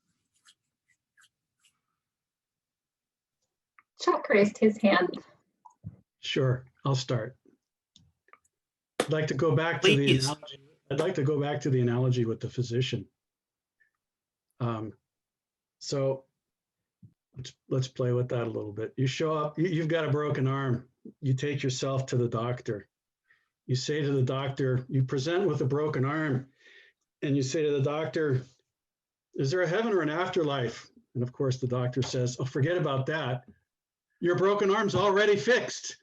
Chuck raised his hand. Sure, I'll start. I'd like to go back to the analogy. I'd like to go back to the analogy with the physician. So let's play with that a little bit. You show up, you've got a broken arm. You take yourself to the doctor. You say to the doctor, you present with a broken arm, and you say to the doctor, is there a heaven or an afterlife? And of course, the doctor says, oh, forget about that. Your broken arm's already fixed.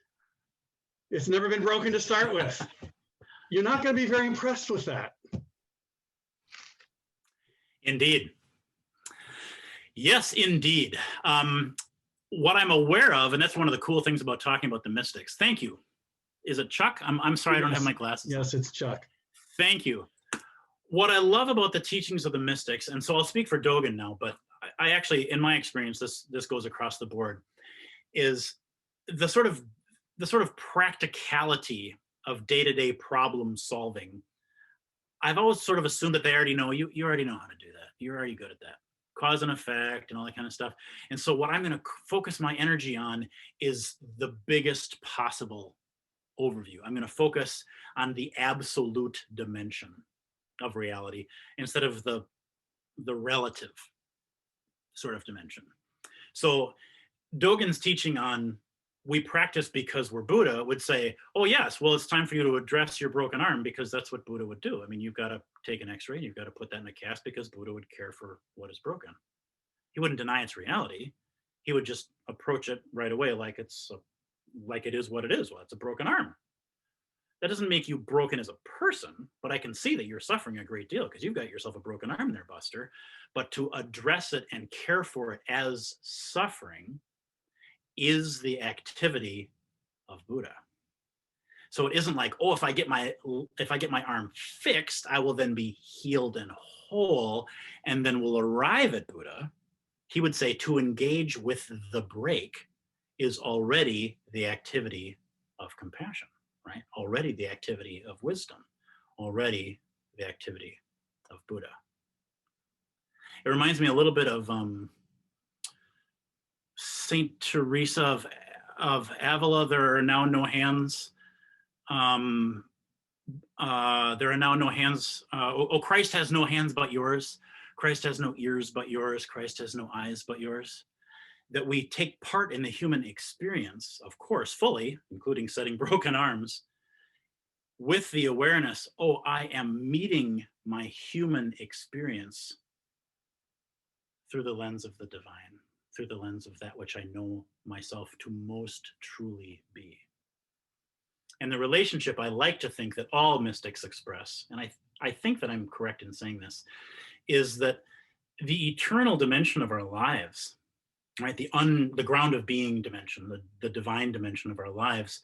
It's never been broken to start with. You're not going to be very impressed with that. Indeed. Yes, indeed. What I'm aware of, and that's one of the cool things about talking about the mystics. Thank you. Is it Chuck? I'm sorry, I don't have my glasses. Yes, it's Chuck. Thank you. What I love about the teachings of the mystics, and so I'll speak for Dogen now, but I actually, in my experience, this goes across the board, is the sort of practicality of day-to-day problem solving. I've always sort of assumed that they already know, you already know how to do that. You're already good at that. Cause and effect and all that kind of stuff. And so what I'm going to focus my energy on is the biggest possible overview. I'm going to focus on the absolute dimension of reality instead of the relative sort of dimension. So Dogen's teaching on we practice because we're Buddha would say, oh yes, well, it's time for you to address your broken arm because that's what Buddha would do. I mean, you've got to take an x-ray and you've got to put that in a cast because Buddha would care for what is broken. He wouldn't deny its reality. He would just approach it right away like it is what it is. Well, it's a broken arm. That doesn't make you broken as a person, but I can see that you're suffering a great deal because you've got yourself a broken arm there, Buster. But to address it and care for it as suffering is the activity of Buddha. So it isn't like, oh, if I get my arm fixed, I will then be healed and whole, and then we'll arrive at Buddha. He would say to engage with the break is already the activity of compassion, right? Already the activity of wisdom, already the activity of Buddha. It reminds me a little bit of Saint Teresa of Avila, there are now no hands. There are now no hands. Christ has no hands but yours. Christ has no ears but yours. Christ has no eyes but yours. That we take part in the human experience, of course, fully, including setting broken arms, with the awareness, oh, I am meeting my human experience through the lens of the divine, through the lens of that which I know myself to most truly be. And the relationship I like to think that all mystics express, and I think that I'm correct in saying this, is that the eternal dimension of our lives, right, the ground of being dimension, the divine dimension of our lives,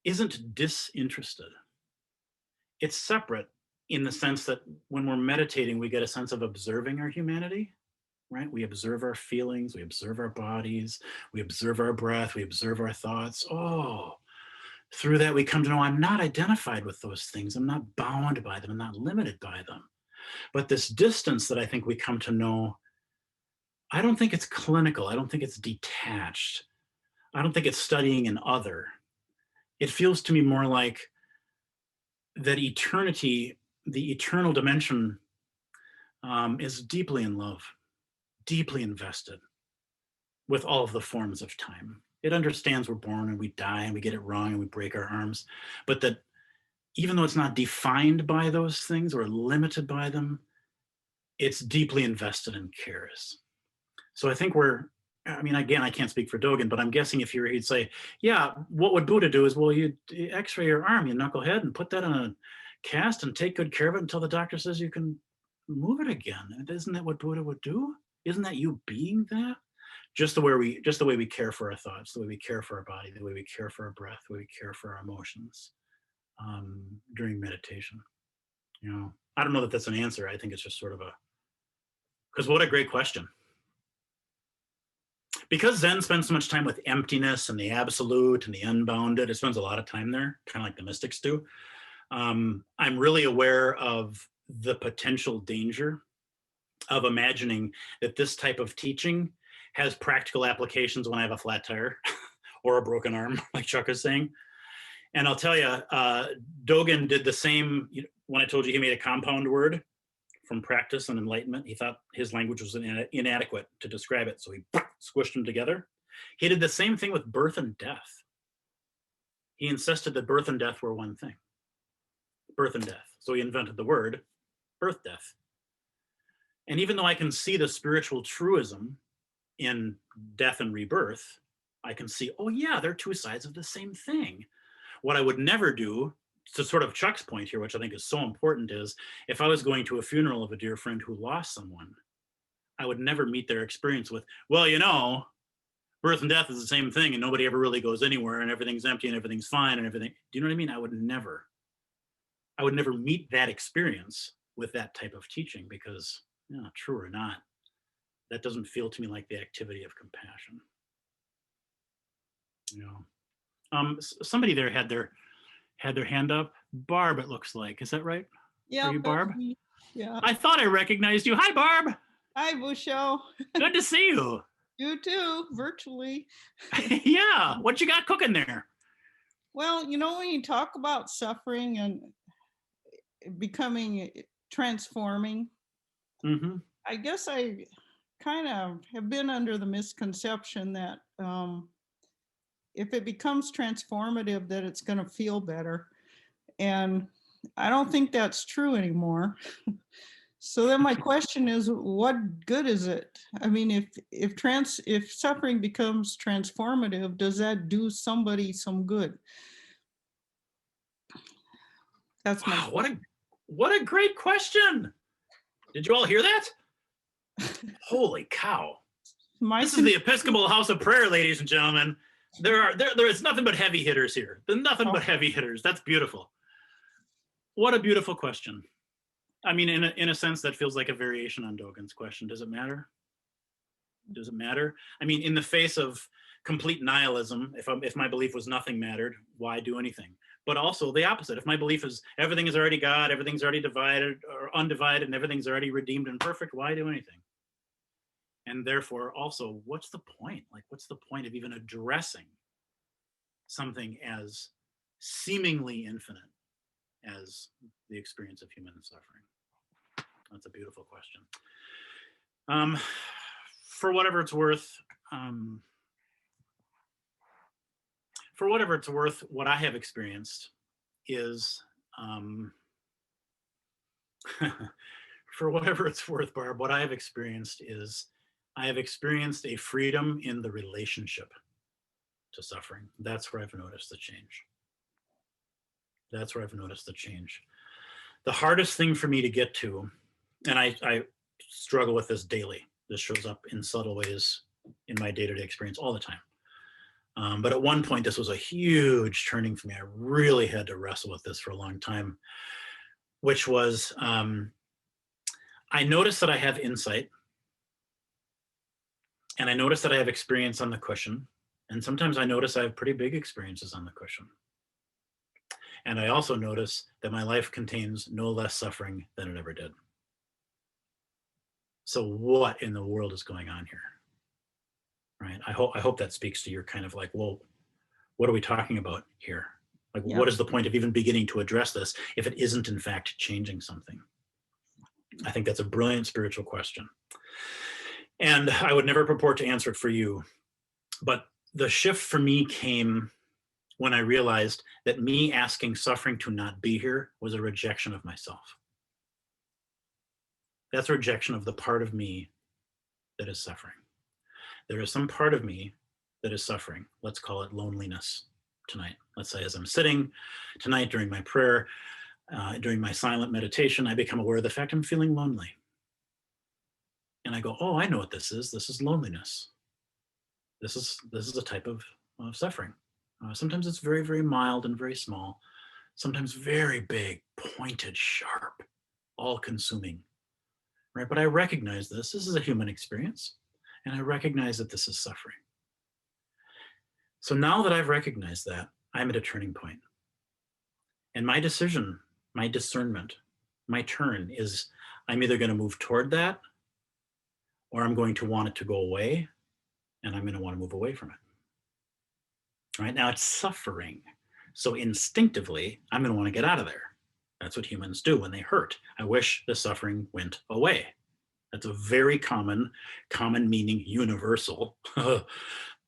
isn't disinterested. It's separate in the sense that when we're meditating, we get a sense of observing our humanity, right? We observe our feelings, we observe our bodies, we observe our breath, we observe our thoughts. Oh, through that we come to know I'm not identified with those things. I'm not bound by them. I'm not limited by them. But this distance that I think we come to know, I don't think it's clinical. I don't think it's detached. I don't think it's studying an other. It feels to me more like that eternity, the eternal dimension, is deeply in love, deeply invested with all of the forms of time. It understands we're born and we die and we get it wrong and we break our arms, but that even though it's not defined by those things or limited by them, it's deeply invested and cares. So I think I mean, again, I can't speak for Dogen, but I'm guessing if he'd say, yeah, what would Buddha do is, well, you x-ray your arm, you knucklehead, and put that on a cast and take good care of it until the doctor says you can move it again. Isn't that what Buddha would do? Isn't that you being that? Just the way we care for our thoughts, the way we care for our body, the way we care for our breath, the way we care for our emotions during meditation. You know, I don't know that that's an answer. I think it's just sort of because what a great question. Because Zen spends so much time with emptiness and the absolute and the unbounded, it spends a lot of time there, kind of like the mystics do. I'm really aware of the potential danger of imagining that this type of teaching has practical applications when I have a flat tire or a broken arm, like Chuck is saying. And I'll tell you, Dogen did the same when I told you he made a compound word from practice and enlightenment. He thought his language was inadequate to describe it, so he squished them together. He did the same thing with birth and death. He insisted that birth and death were one thing. Birth and death. So he invented the word birth, death. And even though I can see the spiritual truism in death and rebirth, I can see, oh yeah, they're two sides of the same thing. What I would never do, to sort of Chuck's point here, which I think is so important, is if I was going to a funeral of a dear friend who lost someone, I would never meet their experience with, well, you know, birth and death is the same thing and nobody ever really goes anywhere and everything's empty and everything's fine and everything. Do you know what I mean? I would never meet that experience with that type of teaching because, you know, true or not, that doesn't feel to me like the activity of compassion. You know, somebody there had their hand up. Barb, it looks like. Is that right? Yeah. Are you Barb? Yeah. I thought I recognized you. Hi, Barb. Hi, Busho. Good to see you. You too, virtually. Yeah. What you got cooking there? Well, you know, when you talk about suffering and becoming transforming, I guess I kind of have been under the misconception that if it becomes transformative, that it's going to feel better. And I don't think that's true anymore. So then my question is, what good is it? I mean, if suffering becomes transformative, does that do somebody some good? That's my wow, what a great question. Did you all hear that? Holy cow. This is the Episcopal House of Prayer, ladies and gentlemen. There is nothing but heavy hitters here. There's nothing but heavy hitters. That's beautiful. What a beautiful question. I mean, in a sense, that feels like a variation on Dogen's question. Does it matter? Does it matter? I mean, in the face of complete nihilism, if my belief was nothing mattered, why do anything? But also the opposite. If my belief is everything is already God, everything's already divided or undivided, and everything's already redeemed and perfect, why do anything? And therefore also, what's the point? Like, what's the point of even addressing something as seemingly infinite as the experience of human suffering? That's a beautiful question. For whatever it's worth, what I have experienced is, for whatever it's worth, Barb, what I have experienced is I have experienced a freedom in the relationship to suffering. That's where I've noticed the change. That's where I've noticed the change. The hardest thing for me to get to, and I struggle with this daily. This shows up in subtle ways in my day-to-day experience all the time. But at one point, this was a huge turning for me. I really had to wrestle with this for a long time, which was, I noticed that I have insight, and I noticed that I have experience on the cushion. And sometimes I notice I have pretty big experiences on the cushion. And I also notice that my life contains no less suffering than it ever did. So what in the world is going on here? Right? I hope that speaks to your kind of like, well, what are we talking about here? Like, what is the point of even beginning to address this if it isn't in fact changing something? I think that's a brilliant spiritual question. And I would never purport to answer it for you. But the shift for me came when I realized that me asking suffering to not be here was a rejection of myself. That's a rejection of the part of me that is suffering. There is some part of me that is suffering. Let's call it loneliness tonight. Let's say as I'm sitting tonight during my prayer, during my silent meditation, I become aware of the fact I'm feeling lonely. And I go, oh, I know what this is. This is loneliness. This is a type of suffering. Sometimes it's very, very mild and very small. Sometimes very big, pointed, sharp, all-consuming. Right? But I recognize this. This is a human experience. And I recognize that this is suffering. So now that I've recognized that, I'm at a turning point. And my decision, my discernment, my turn is I'm either going to move toward that or I'm going to want it to go away and I'm going to want to move away from it. Right now it's suffering. So instinctively, I'm going to want to get out of there. That's what humans do when they hurt. I wish the suffering went away. That's a very common meaning, universal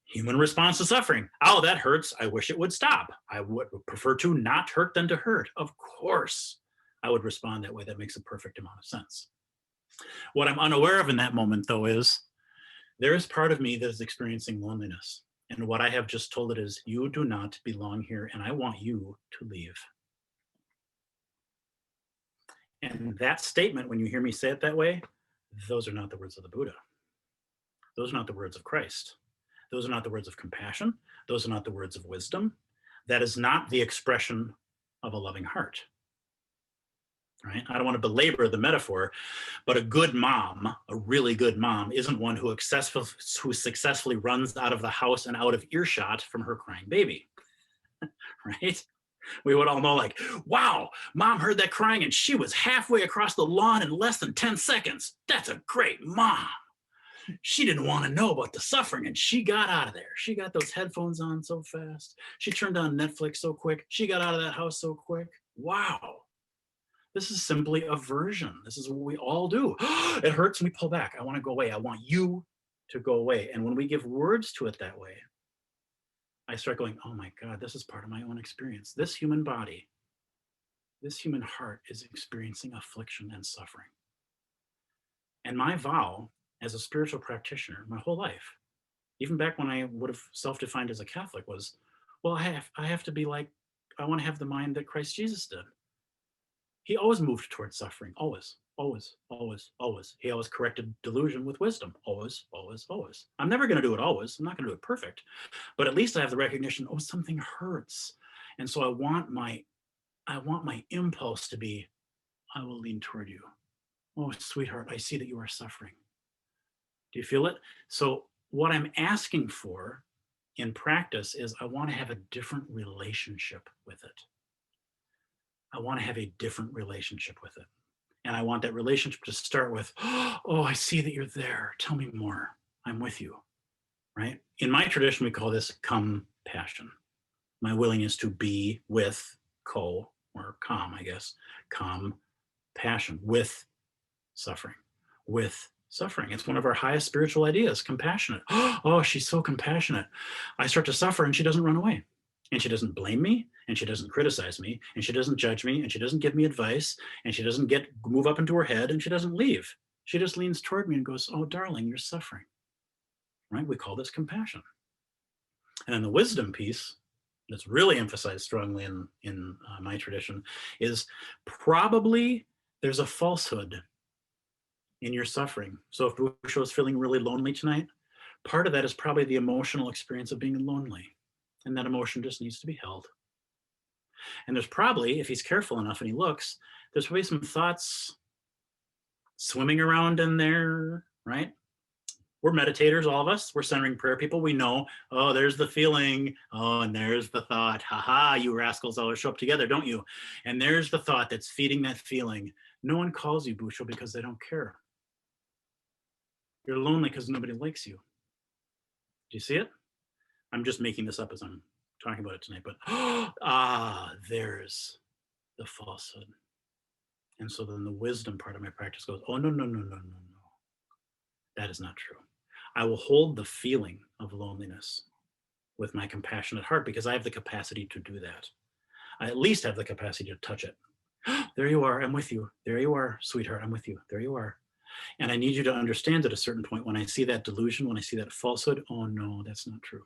human response to suffering. Oh, that hurts. I wish it would stop. I would prefer to not hurt than to hurt. Of course, I would respond that way. That makes a perfect amount of sense. What I'm unaware of in that moment, though, is there is part of me that is experiencing loneliness. And what I have just told it is, you do not belong here, and I want you to leave. And that statement, when you hear me say it that way, those are not the words of the Buddha. Those are not the words of Christ. Those are not the words of compassion. Those are not the words of wisdom. That is not the expression of a loving heart. Right? I don't want to belabor the metaphor, but a good mom, a really good mom, isn't one who successfully runs out of the house and out of earshot from her crying baby. Right? We would all know, like, wow, mom heard that crying and she was halfway across the lawn in less than 10 seconds. That's a great mom. She didn't want to know about the suffering and she got out of there. She got those headphones on so fast. She turned on Netflix so quick. She got out of that house so quick. Wow. This is simply aversion. This is what we all do. It hurts and we pull back. I want to go away. I want you to go away. And when we give words to it that way, I start going, oh my God, this is part of my own experience. This human body, this human heart is experiencing affliction and suffering. And my vow as a spiritual practitioner, my whole life, even back when I would have self-defined as a Catholic, was, well, I have to be like, I want to have the mind that Christ Jesus did. He always moved towards suffering, always, always, always, always. He always corrected delusion with wisdom, always, always, always. I'm never going to do it always. I'm not going to do it perfect, but at least I have the recognition, oh, something hurts. And so I want my impulse to be, I will lean toward you. Oh, sweetheart, I see that you are suffering. Do you feel it? So what I'm asking for in practice is I want to have a different relationship with it. I want to have a different relationship with it. And I want that relationship to start with, oh, I see that you're there. Tell me more. I'm with you, right? In my tradition, we call this compassion. My willingness to be with or calm, I guess, compassion, with suffering. It's one of our highest spiritual ideas, compassionate. Oh, she's so compassionate. I start to suffer and she doesn't run away. And she doesn't blame me, and she doesn't criticize me, and she doesn't judge me, and she doesn't give me advice, and she doesn't move up into her head, and she doesn't leave. She just leans toward me and goes, oh, darling, you're suffering, right? We call this compassion. And then the wisdom piece that's really emphasized strongly in my tradition is probably there's a falsehood in your suffering. So if Busho is feeling really lonely tonight, part of that is probably the emotional experience of being lonely. And that emotion just needs to be held. And there's probably, if he's careful enough and he looks, there's probably some thoughts swimming around in there, right? We're meditators, all of us. We're centering prayer people. We know, oh, there's the feeling. Oh, and there's the thought. Ha, you rascals always show up together, don't you? And there's the thought that's feeding that feeling. No one calls you Busho because they don't care. You're lonely because nobody likes you. Do you see it? I'm just making this up as I'm talking about it tonight, but there's the falsehood. And so then the wisdom part of my practice goes, oh, no. That is not true. I will hold the feeling of loneliness with my compassionate heart because I have the capacity to do that. I at least have the capacity to touch it. There you are, I'm with you. There you are, sweetheart, I'm with you. There you are. And I need you to understand at a certain point when I see that delusion, when I see that falsehood, oh no, that's not true.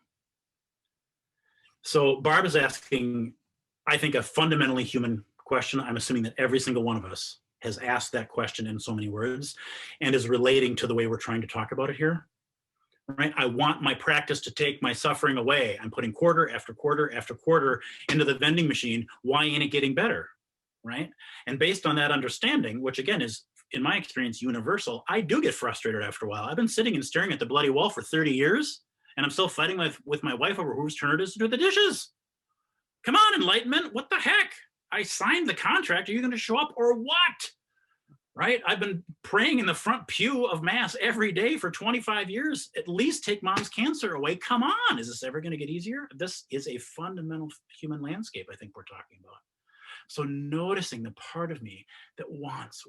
So Barb is asking, I think, a fundamentally human question. I'm assuming that every single one of us has asked that question in so many words and is relating to the way we're trying to talk about it here, right? I want my practice to take my suffering away. I'm putting quarter after quarter after quarter into the vending machine. Why ain't it getting better, right? And based on that understanding, which again is, in my experience, universal, I do get frustrated after a while. I've been sitting and staring at the bloody wall for 30 years. And I'm still fighting with my wife over whose turn it is to do the dishes. Come on, Enlightenment, what the heck? I signed the contract. Are you going to show up or what? Right? I've been praying in the front pew of Mass every day for 25 years. At least take mom's cancer away. Come on. Is this ever going to get easier? This is a fundamental human landscape I think we're talking about. So noticing the part of me that wants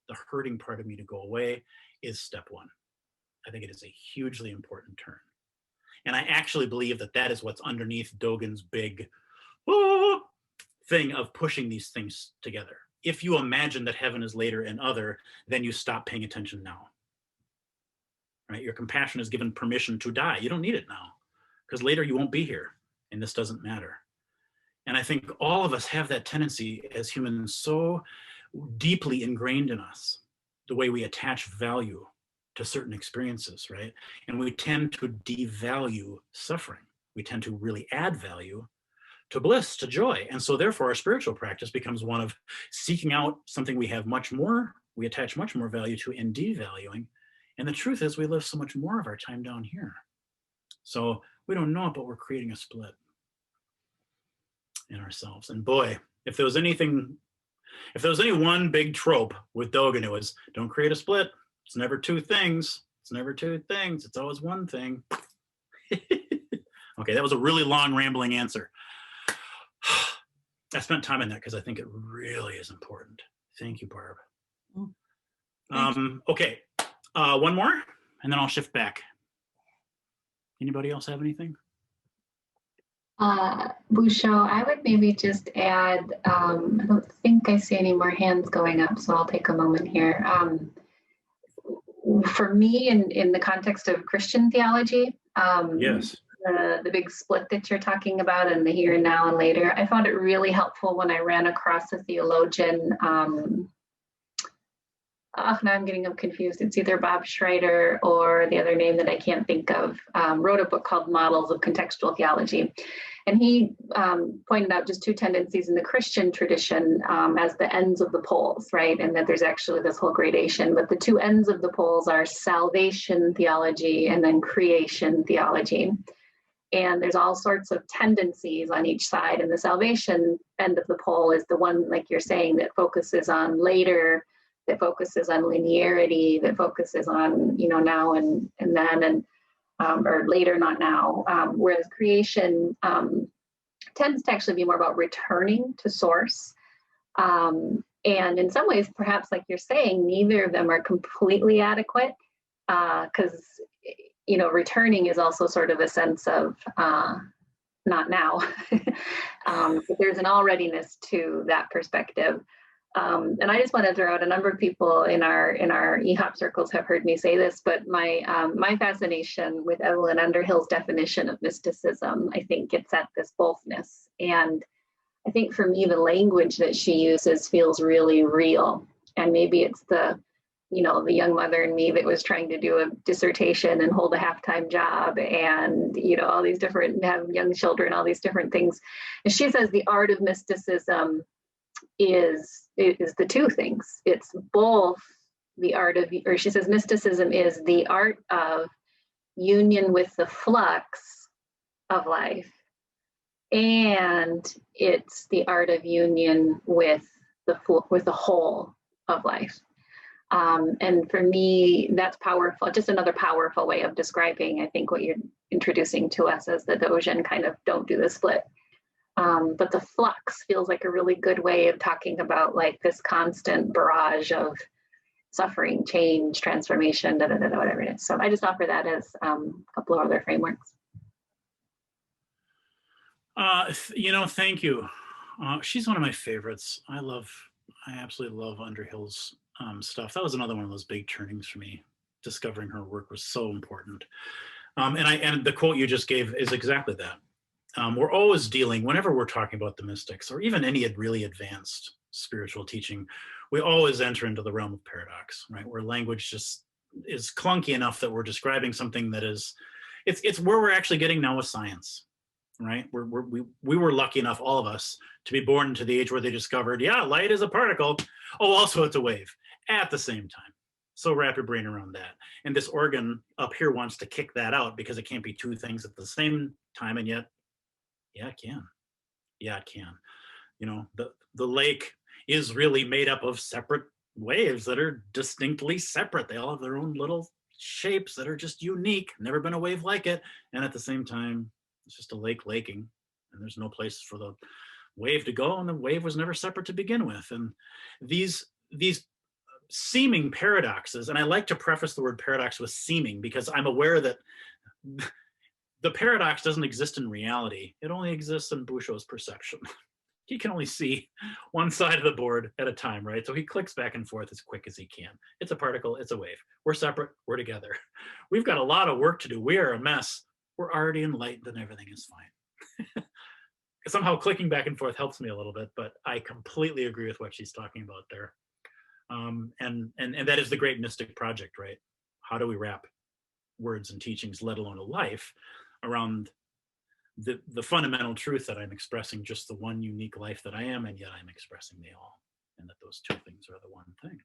the hurting part of me to go away is step one. I think it is a hugely important turn. And I actually believe that that is what's underneath Dogen's big thing of pushing these things together. If you imagine that heaven is later and other, then you stop paying attention now. Right? Your compassion is given permission to die. You don't need it now because later you won't be here and this doesn't matter. And I think all of us have that tendency as humans so deeply ingrained in us, the way we attach value to certain experiences, right? And we tend to devalue suffering. We tend to really add value to bliss, to joy. And so therefore our spiritual practice becomes one of seeking out something we attach much more value to and devaluing. And the truth is we live so much more of our time down here. So we don't know it, but we're creating a split in ourselves. And boy, if there was any one big trope with Dogen, it was don't create a split. It's never two things. It's always one thing. Okay, that was a really long rambling answer. I spent time in that because I think it really is important. Thank you, Barb. Okay, one more, and then I'll shift back. Anybody else have anything? Busho, I would maybe just add, I don't think I see any more hands going up, so I'll take a moment here. For me, in the context of Christian theology, Yes. The big split that you're talking about and the here and now and later, I found it really helpful when I ran across a theologian. Now I'm getting them confused. It's either Bob Schreiter or the other name that I can't think of, wrote a book called Models of Contextual Theology. And he pointed out just two tendencies in the Christian tradition as the ends of the poles, right? And that there's actually this whole gradation, but the two ends of the poles are salvation theology and then creation theology. And there's all sorts of tendencies on each side. And the salvation end of the pole is the one, like you're saying, that focuses on later, that focuses on linearity, that focuses on, you know, now and then, and or later, not now. Whereas creation tends to actually be more about returning to source. And in some ways, perhaps like you're saying, neither of them are completely adequate, because you know, returning is also sort of a sense of not now. But there's an alreadiness to that perspective. And I just want to throw out, a number of people in our EHOP circles have heard me say this, but my fascination with Evelyn Underhill's definition of mysticism, I think it's at this bothness. And I think for me, the language that she uses feels really real. And maybe it's the, you know, the young mother in me that was trying to do a dissertation and hold a half-time job and, you know, all these different, have young children, all these different things. And she says the art of mysticism is the two things. It's both the art of, or she says mysticism is the art of union with the flux of life, and it's the art of union with the whole of life. And for me, that's powerful. Just another powerful way of describing, I think, what you're introducing to us as the Dogen kind of don't do the split. But the flux feels like a really good way of talking about like this constant barrage of suffering, change, transformation, whatever it is. So I just offer that as a couple of other frameworks. You know, thank you. She's one of my favorites. I absolutely love Underhill's stuff. That was another one of those big turnings for me. Discovering her work was so important. And the quote you just gave is exactly that. We're always dealing, whenever we're talking about the mystics or even any really advanced spiritual teaching, we always enter into the realm of paradox, right? Where language just is clunky enough that we're describing something that is, it's where we're actually getting now with science, right? We were lucky enough, all of us, to be born into the age where they discovered, yeah, light is a particle. Oh, also it's a wave at the same time. So wrap your brain around that. And this organ up here wants to kick that out because it can't be two things at the same time, and yet, yeah, it can. Yeah, it can. You know, the lake is really made up of separate waves that are distinctly separate. They all have their own little shapes that are just unique. Never been a wave like it. And at the same time, it's just a lake laking, and there's no place for the wave to go, and the wave was never separate to begin with. And these seeming paradoxes, and I like to preface the word paradox with seeming because I'm aware that the paradox doesn't exist in reality. It only exists in Busho's perception. He can only see one side of the board at a time, right? So he clicks back and forth as quick as he can. It's a particle, it's a wave. We're separate, we're together. We've got a lot of work to do. We are a mess. We're already enlightened and everything is fine. Somehow clicking back and forth helps me a little bit, but I completely agree with what she's talking about there. And that is the great mystic project, right? How do we wrap words and teachings, let alone a life, around the fundamental truth that I'm expressing just the one unique life that I am, and yet I'm expressing the all, and that those two things are the one thing.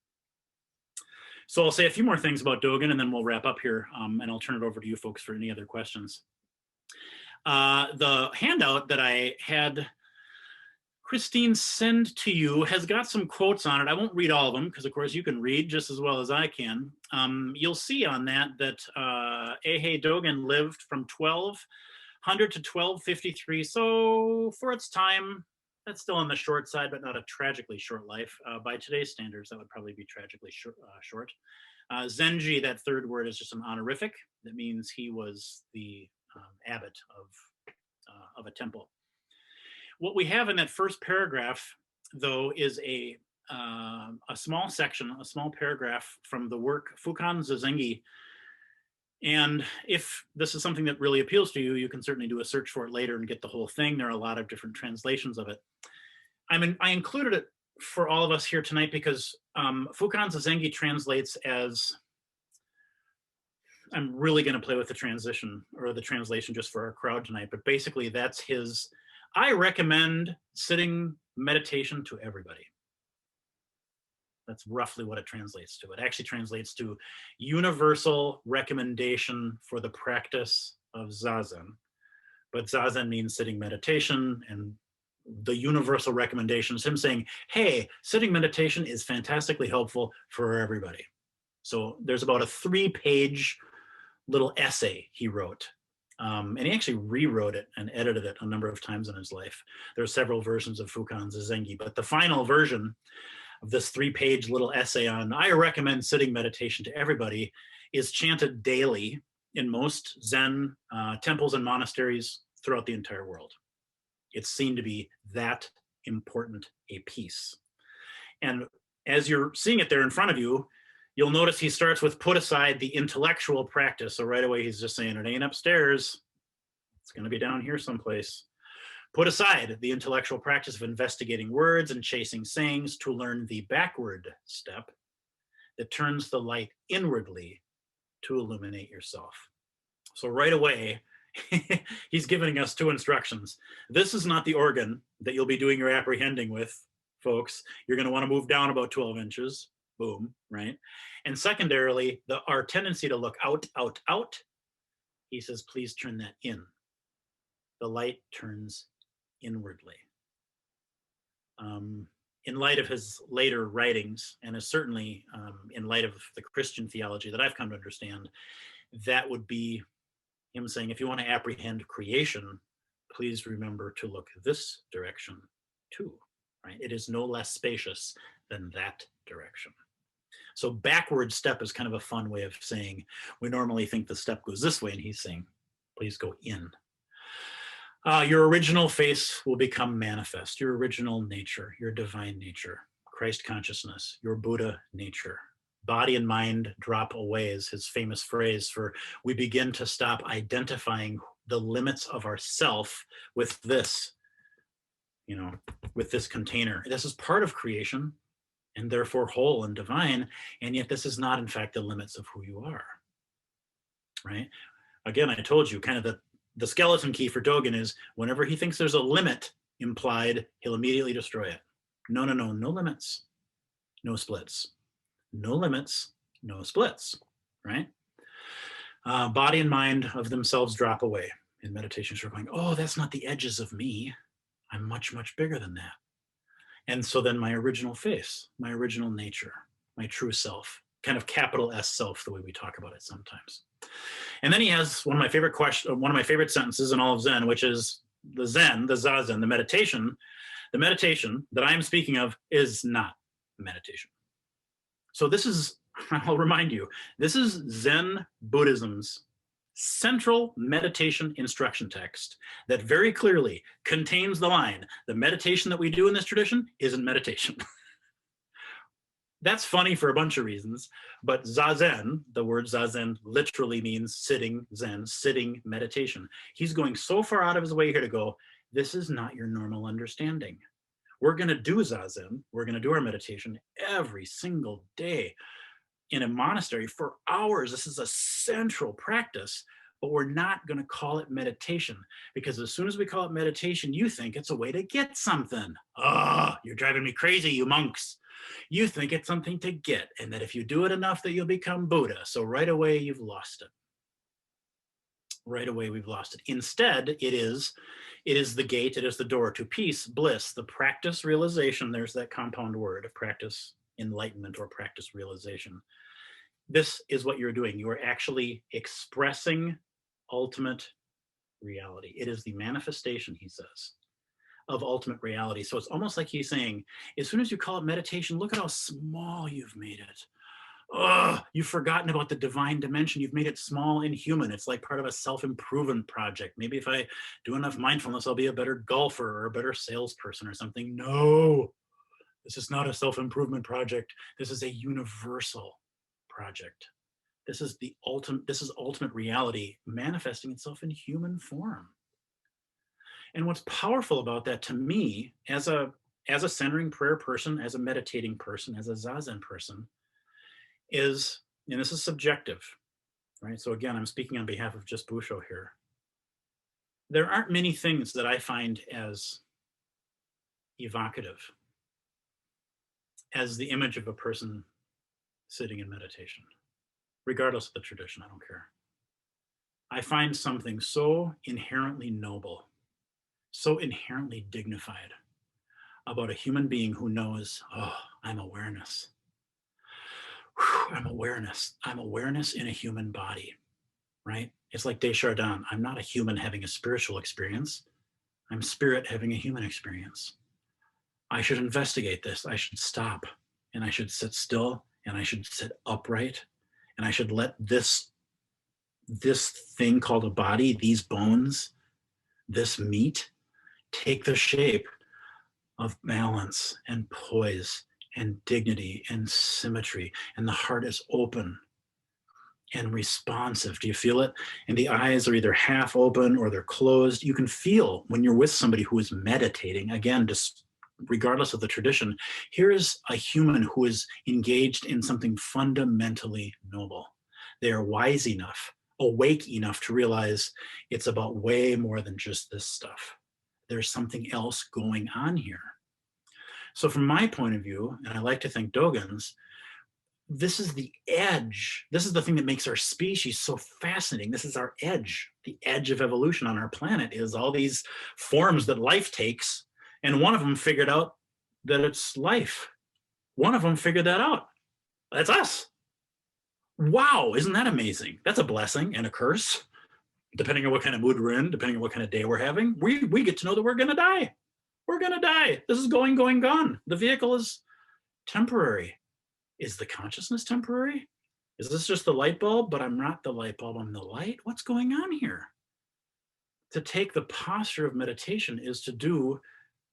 So I'll say a few more things about Dogen, and then we'll wrap up here, and I'll turn it over to you folks for any other questions. The handout that I had Christine send to you has got some quotes on it. I won't read all of them because, of course, you can read just as well as I can. You'll see on that Eihei Dogen lived from 1200 to 1253. So for its time, that's still on the short side, but not a tragically short life. By today's standards, that would probably be tragically short. Zenji, that third word, is just an honorific. That means he was the abbot of a temple. What we have in that first paragraph, though, is a small section, a small paragraph from the work Fukan Zazengi. And if this is something that really appeals to you, you can certainly do a search for it later and get the whole thing. There are a lot of different translations of it. I included it for all of us here tonight because Fukan Zazengi translates as, I'm really going to play with the translation just for our crowd tonight, but basically that's his, I recommend sitting meditation to everybody. That's roughly what it translates to. It actually translates to universal recommendation for the practice of Zazen, but Zazen means sitting meditation, and the universal recommendation is him saying, hey, sitting meditation is fantastically helpful for everybody. So there's about a 3-page little essay he wrote. And he actually rewrote it and edited it a number of times in his life. There are several versions of Fukan Zazengi, but the final version of this 3-page little essay on I recommend sitting meditation to everybody is chanted daily in most Zen temples and monasteries throughout the entire world. It's seen to be that important a piece. And as you're seeing it there in front of you, you'll notice he starts with put aside the intellectual practice. So right away, he's just saying it ain't upstairs. It's going to be down here someplace. Put aside the intellectual practice of investigating words and chasing sayings to learn the backward step that turns the light inwardly to illuminate yourself. So right away, he's giving us 2 instructions. This is not the organ that you'll be doing your apprehending with, folks. You're going to want to move down about 12 inches. Boom, right? And secondarily, our tendency to look out, out, out, he says, please turn that in. The light turns inwardly. In light of his later writings, and is certainly in light of the Christian theology that I've come to understand, that would be him saying, if you want to apprehend creation, please remember to look this direction too, right? It is no less spacious than that direction. So backward step is kind of a fun way of saying, we normally think the step goes this way, and he's saying, please go in. Your original face will become manifest, your original nature, your divine nature, Christ consciousness, your Buddha nature. Body and mind drop away is his famous phrase for we begin to stop identifying the limits of ourself with this, with this container. This is part of creation and therefore whole and divine, and yet this is not in fact the limits of who you are, right? Again, I told you kind of the skeleton key for Dogen is whenever he thinks there's a limit implied, he'll immediately destroy it. No limits, no splits. No limits, no splits, right? Body and mind of themselves drop away. In meditation, you're going, oh, that's not the edges of me. I'm much, much bigger than that. And so then my original face, my original nature, my true self, kind of capital S self, the way we talk about it sometimes. And then he has one of my favorite sentences in all of Zen, which is the Zen, the Zazen, the meditation that I am speaking of is not meditation. So this is, I'll remind you, this is Zen Buddhism's central meditation instruction text that very clearly contains the line, the meditation that we do in this tradition isn't meditation. That's funny for a bunch of reasons, but Zazen, the word Zazen literally means sitting Zen, sitting meditation. He's going so far out of his way here to go, this is not your normal understanding. We're going to do Zazen, we're going to do our meditation every single day in a monastery for hours. This is a central practice, but we're not going to call it meditation because as soon as we call it meditation, you think it's a way to get something. Oh, you're driving me crazy, you monks. You think it's something to get, and that if you do it enough that you'll become Buddha. So right away, you've lost it. Right away, we've lost it. Instead, it is the gate, it is the door to peace, bliss, the practice realization. There's that compound word of practice enlightenment or practice realization. This is what you're doing. You are actually expressing ultimate reality. It is the manifestation, he says, of ultimate reality. So it's almost like he's saying, as soon as you call it meditation, look at how small you've made it. Oh, you've forgotten about the divine dimension. You've made it small and human. It's like part of a self-improvement project. Maybe if I do enough mindfulness, I'll be a better golfer or a better salesperson or something. No, this is not a self-improvement project. This is a universal project. This is ultimate reality manifesting itself in human form. And what's powerful about that to me, as a centering prayer person, as a meditating person, as a Zazen person, is, and this is subjective, right? So again, I'm speaking on behalf of just Busho here. There aren't many things that I find as evocative as the image of a person sitting in meditation, regardless of the tradition, I don't care. I find something so inherently noble, so inherently dignified about a human being who knows, oh, I'm awareness. Whew, I'm awareness. I'm awareness in a human body, right? It's like Desjardins. I'm not a human having a spiritual experience. I'm spirit having a human experience. I should investigate this. I should stop, and I should sit still, and I should sit upright, and I should let this thing called a body, these bones, this meat, take the shape of balance and poise and dignity and symmetry. And the heart is open and responsive. Do you feel it? And the eyes are either half open or they're closed. You can feel when you're with somebody who is meditating, again, just regardless of the tradition, here is a human who is engaged in something fundamentally noble. They are wise enough, awake enough to realize it's about way more than just this stuff. There's something else going on here. So from my point of view, and I like to think Dogen's, this is the edge. This is the thing that makes our species so fascinating. This is our edge. The edge of evolution on our planet is all these forms that life takes. And one of them figured out that it's life. One of them figured that out. That's us. Wow, isn't that amazing? That's a blessing and a curse, depending on what kind of mood we're in, depending on what kind of day we're having. We get to know that we're going to die. We're going to die. This is going, gone. The vehicle is temporary. Is the consciousness temporary? Is this just the light bulb? But I'm not the light bulb, I'm the light. What's going on here? To take the posture of meditation is to do,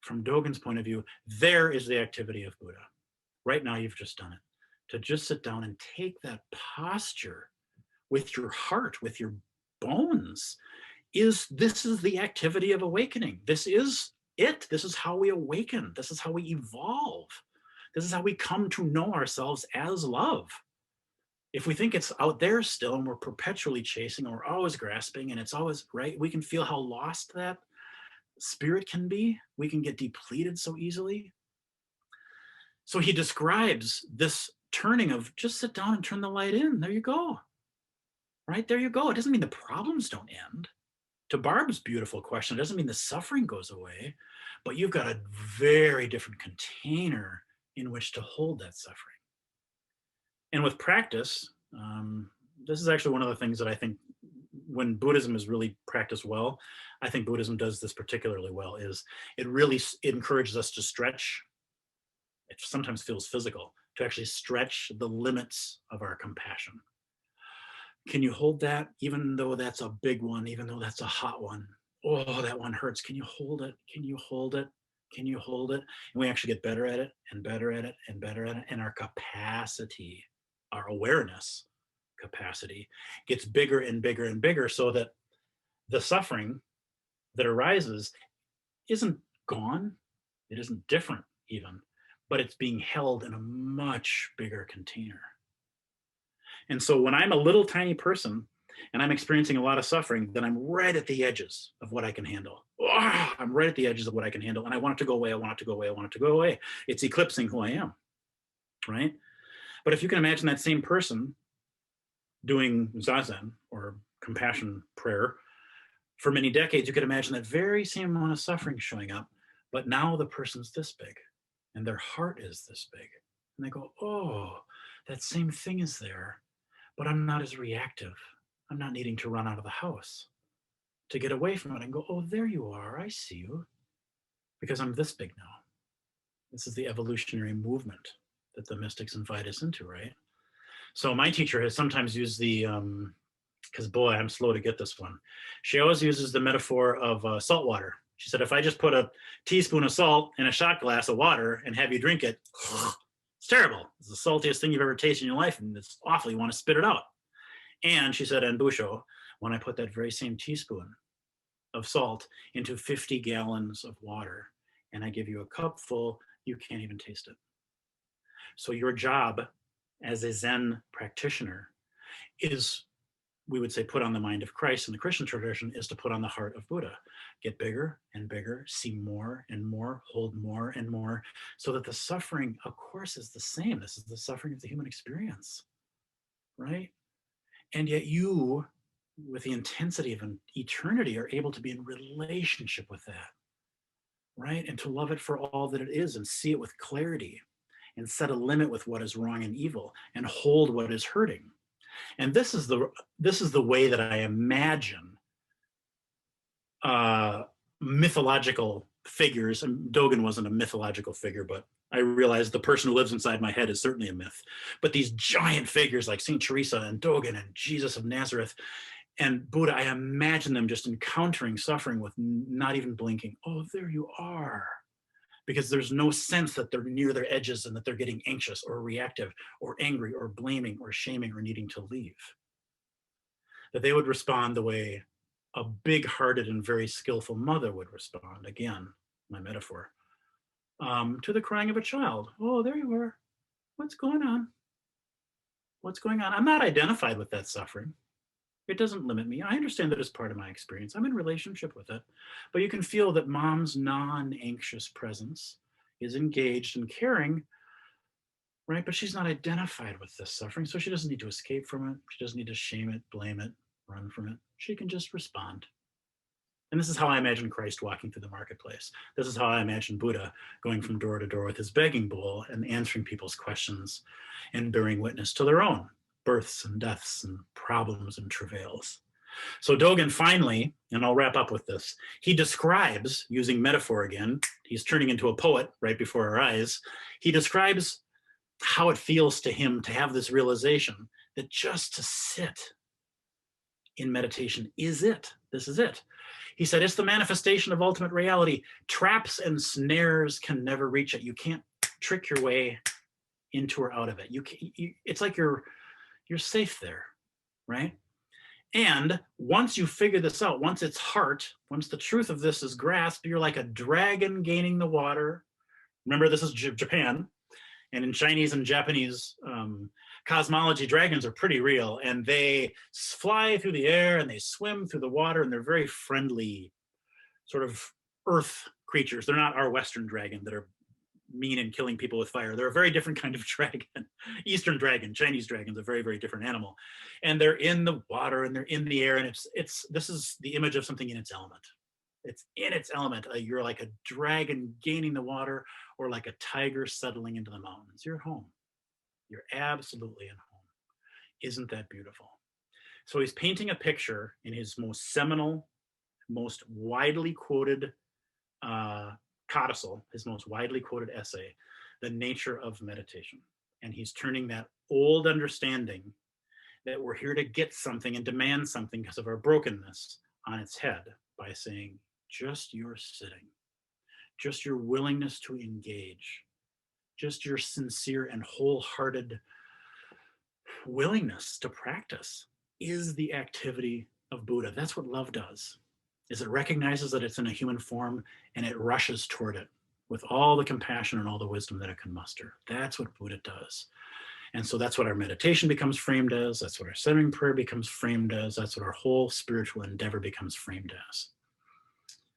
from Dogen's point of view, there is the activity of Buddha. Right now, you've just done it. To just sit down and take that posture with your heart, with your bones, this is the activity of awakening. This is it. This is how we awaken. This is how we evolve. This is how we come to know ourselves as love. If we think it's out there still and we're perpetually chasing and we're always grasping and it's always right, we can feel how lost that spirit can be. We can get depleted so easily. So he describes this turning of just sit down and turn the light in. There you go. Right, there you go. It doesn't mean the problems don't end. To Barb's beautiful question, it doesn't mean the suffering goes away, but you've got a very different container in which to hold that suffering. And with practice, this is actually one of the things that I think when Buddhism is really practiced well, I think Buddhism does this particularly well, is it encourages us to stretch. It sometimes feels physical, to actually stretch the limits of our compassion. Can you hold that, even though that's a big one, even though that's a hot one? Oh, that one hurts. Can you hold it? Can you hold it? Can you hold it? And we actually get better at it and better at it and better at it. And our capacity, our awareness capacity gets bigger and bigger and bigger, so that the suffering that arises isn't gone. It isn't different even, but it's being held in a much bigger container. And so when I'm a little tiny person and I'm experiencing a lot of suffering, then I'm right at the edges of what I can handle. Oh, I'm right at the edges of what I can handle. And I want it to go away. I want it to go away. I want it to go away. It's eclipsing who I am, right? But if you can imagine that same person doing Zazen or compassion prayer for many decades, you could imagine that very same amount of suffering showing up. But now the person's this big and their heart is this big. And they go, oh, that same thing is there, but I'm not as reactive. I'm not needing to run out of the house to get away from it and go, oh, there you are. I see you. Because I'm this big now. This is the evolutionary movement that the mystics invite us into, right? So my teacher has sometimes used the, because boy, I'm slow to get this one. She always uses the metaphor of salt water. She said, if I just put a teaspoon of salt in a shot glass of water and have you drink it, it's terrible. It's the saltiest thing you've ever tasted in your life, and it's awful. You want to spit it out. And she said, and Busho, when I put that very same teaspoon of salt into 50 gallons of water, and I give you a cup full, you can't even taste it. So your job as a Zen practitioner is, we would say, put on the mind of Christ in the Christian tradition, is to put on the heart of Buddha. Get bigger and bigger, see more and more, hold more and more, so that the suffering, of course, is the same. This is the suffering of the human experience, right? And yet you with the intensity of an eternity, are able to be in relationship with that, right? And to love it for all that it is and see it with clarity and set a limit with what is wrong and evil and hold what is hurting. And this is the way that I imagine mythological figures. And Dogen wasn't a mythological figure, but I realize the person who lives inside my head is certainly a myth. But these giant figures like Saint Teresa and Dogen and Jesus of Nazareth and Buddha, I imagine them just encountering suffering with not even blinking. Oh, there you are. Because there's no sense that they're near their edges and that they're getting anxious or reactive or angry or blaming or shaming or needing to leave. That they would respond the way a big-hearted and very skillful mother would respond. Again, my metaphor. To the crying of a child. Oh, there you are. What's going on? What's going on? I'm not identified with that suffering. It doesn't limit me. I understand that it's part of my experience. I'm in relationship with it. But you can feel that mom's non-anxious presence is engaged and caring, right? But she's not identified with this suffering, so she doesn't need to escape from it. She doesn't need to shame it, blame it, run from it. She can just respond. And this is how I imagine Christ walking through the marketplace. This is how I imagine Buddha going from door to door with his begging bowl and answering people's questions and bearing witness to their own births and deaths and problems and travails. So Dogen finally, and I'll wrap up with this, he describes, using metaphor again, he's turning into a poet right before our eyes, he describes how it feels to him to have this realization that just to sit in meditation is it. This is it. He said, it's the manifestation of ultimate reality. Traps and snares can never reach it. You can't trick your way into or out of it. It's like you're safe there, right? And once you figure this out, once it's heart, once the truth of this is grasped, you're like a dragon gaining the water. Remember, this is Japan. And in Chinese and Japanese cosmology, dragons are pretty real. And they fly through the air and they swim through the water, and they're very friendly sort of earth creatures. They're not our Western dragon that are mean and killing people with fire. They're a very different kind of dragon. Eastern dragon, Chinese dragon's a very, very different animal. And they're in the water and they're in the air. And this is the image of something in its element. It's in its element. You're like a dragon gaining the water, or like a tiger settling into the mountains. You're home. You're absolutely in home. Isn't that beautiful? So he's painting a picture in his most seminal, most widely quoted codicil, his most widely quoted essay, The Nature of Meditation. And he's turning that old understanding that we're here to get something and demand something because of our brokenness on its head by saying, just your sitting, just your willingness to engage, just your sincere and wholehearted willingness to practice is the activity of Buddha. That's what love does, is it recognizes that it's in a human form and it rushes toward it with all the compassion and all the wisdom that it can muster. That's what Buddha does. And so that's what our meditation becomes framed as. That's what our centering prayer becomes framed as. That's what our whole spiritual endeavor becomes framed as.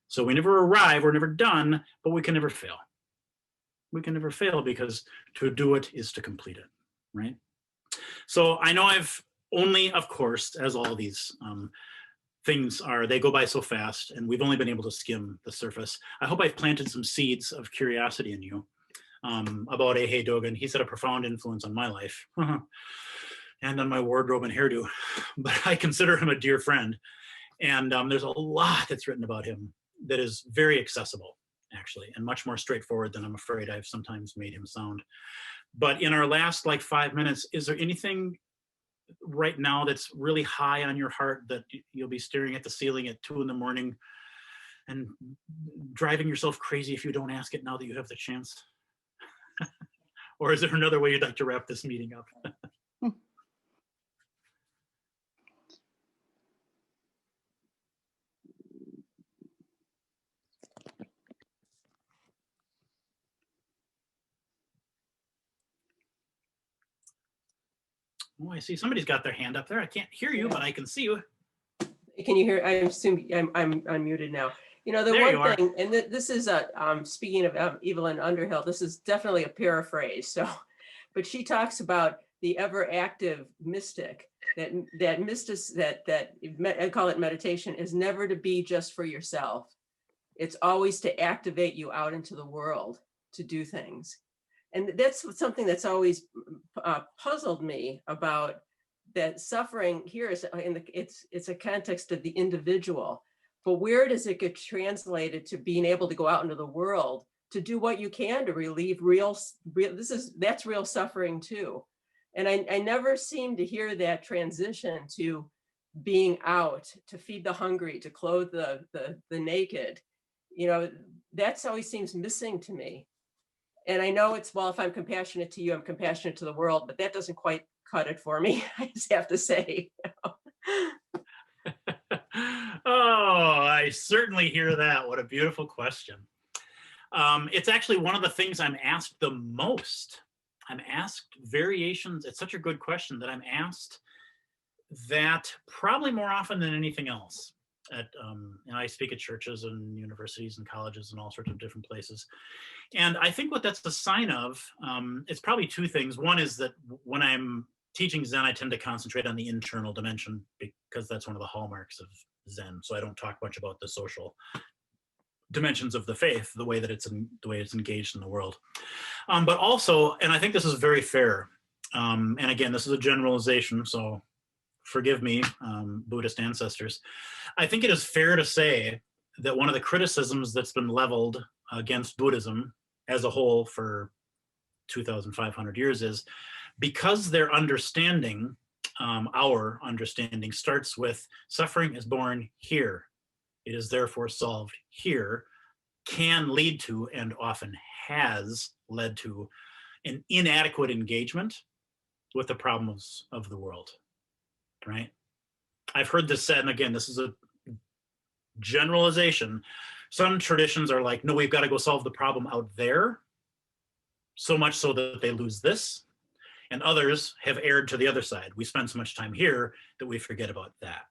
So we never arrive, we're never done, but we can never fail. We can never fail because to do it is to complete it, right? So I know I've only, of course, as all these things are, they go by so fast, and we've only been able to skim the surface. I hope I've planted some seeds of curiosity in you about Eihei Dogen. He's had a profound influence on my life and on my wardrobe and hairdo, but I consider him a dear friend. And there's a lot that's written about him that is very accessible, actually, and much more straightforward than I'm afraid I've sometimes made him sound. But in our last 5 minutes, is there anything right now that's really high on your heart that you'll be staring at the ceiling at 2 a.m. and driving yourself crazy if you don't ask it now that you have the chance? Or is there another way you'd like to wrap this meeting up? Oh, I see somebody's got their hand up there. I can't hear you, but I can see you. Can you hear? I assume I'm unmuted now. You know, the There one thing, and this is speaking of Evelyn Underhill, this is definitely a paraphrase. So, but she talks about the ever active mystic I call it meditation, is never to be just for yourself. It's always to activate you out into the world to do things. And that's something that's always puzzled me about that suffering here is it's a context of the individual, but where does it get translated to being able to go out into the world to do what you can to relieve that's real suffering too. And I never seem to hear that transition to being out, to feed the hungry, to clothe the naked. You know, that's always seems missing to me. And I know it's, well, if I'm compassionate to you, I'm compassionate to the world, but that doesn't quite cut it for me, I just have to say. Oh, I certainly hear that. What a beautiful question. It's actually one of the things I'm asked the most. I'm asked variations. It's such a good question that I'm asked that probably more often than anything else. And I speak at churches and universities and colleges and all sorts of different places. And I think what that's a sign of, it's probably two things. One is that when I'm teaching Zen, I tend to concentrate on the internal dimension because that's one of the hallmarks of Zen. So I don't talk much about the social dimensions of the faith, the way it's engaged in the world. But also, and I think this is very fair, and again, this is a generalization, so forgive me, Buddhist ancestors. I think it is fair to say that one of the criticisms that's been leveled against Buddhism as a whole for 2,500 years is because their understanding, our understanding, starts with suffering is born here. It is therefore solved here, can lead to, and often has led to, an inadequate engagement with the problems of the world, right? I've heard this said, and again, this is a generalization. Some traditions are like, no, we've got to go solve the problem out there, so much so that they lose this. And others have erred to the other side. We spend so much time here that we forget about that.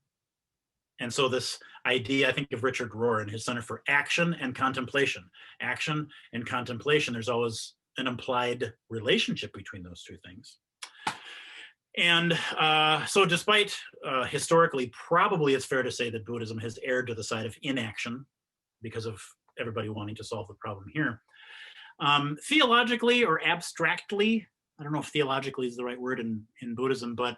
And so this idea, I think of Richard Rohr and his Center for Action and Contemplation. Action and contemplation, there's always an implied relationship between those two things. And so despite historically, probably it's fair to say that Buddhism has erred to the side of inaction because of everybody wanting to solve the problem here. Theologically or abstractly, I don't know if theologically is the right word in Buddhism, but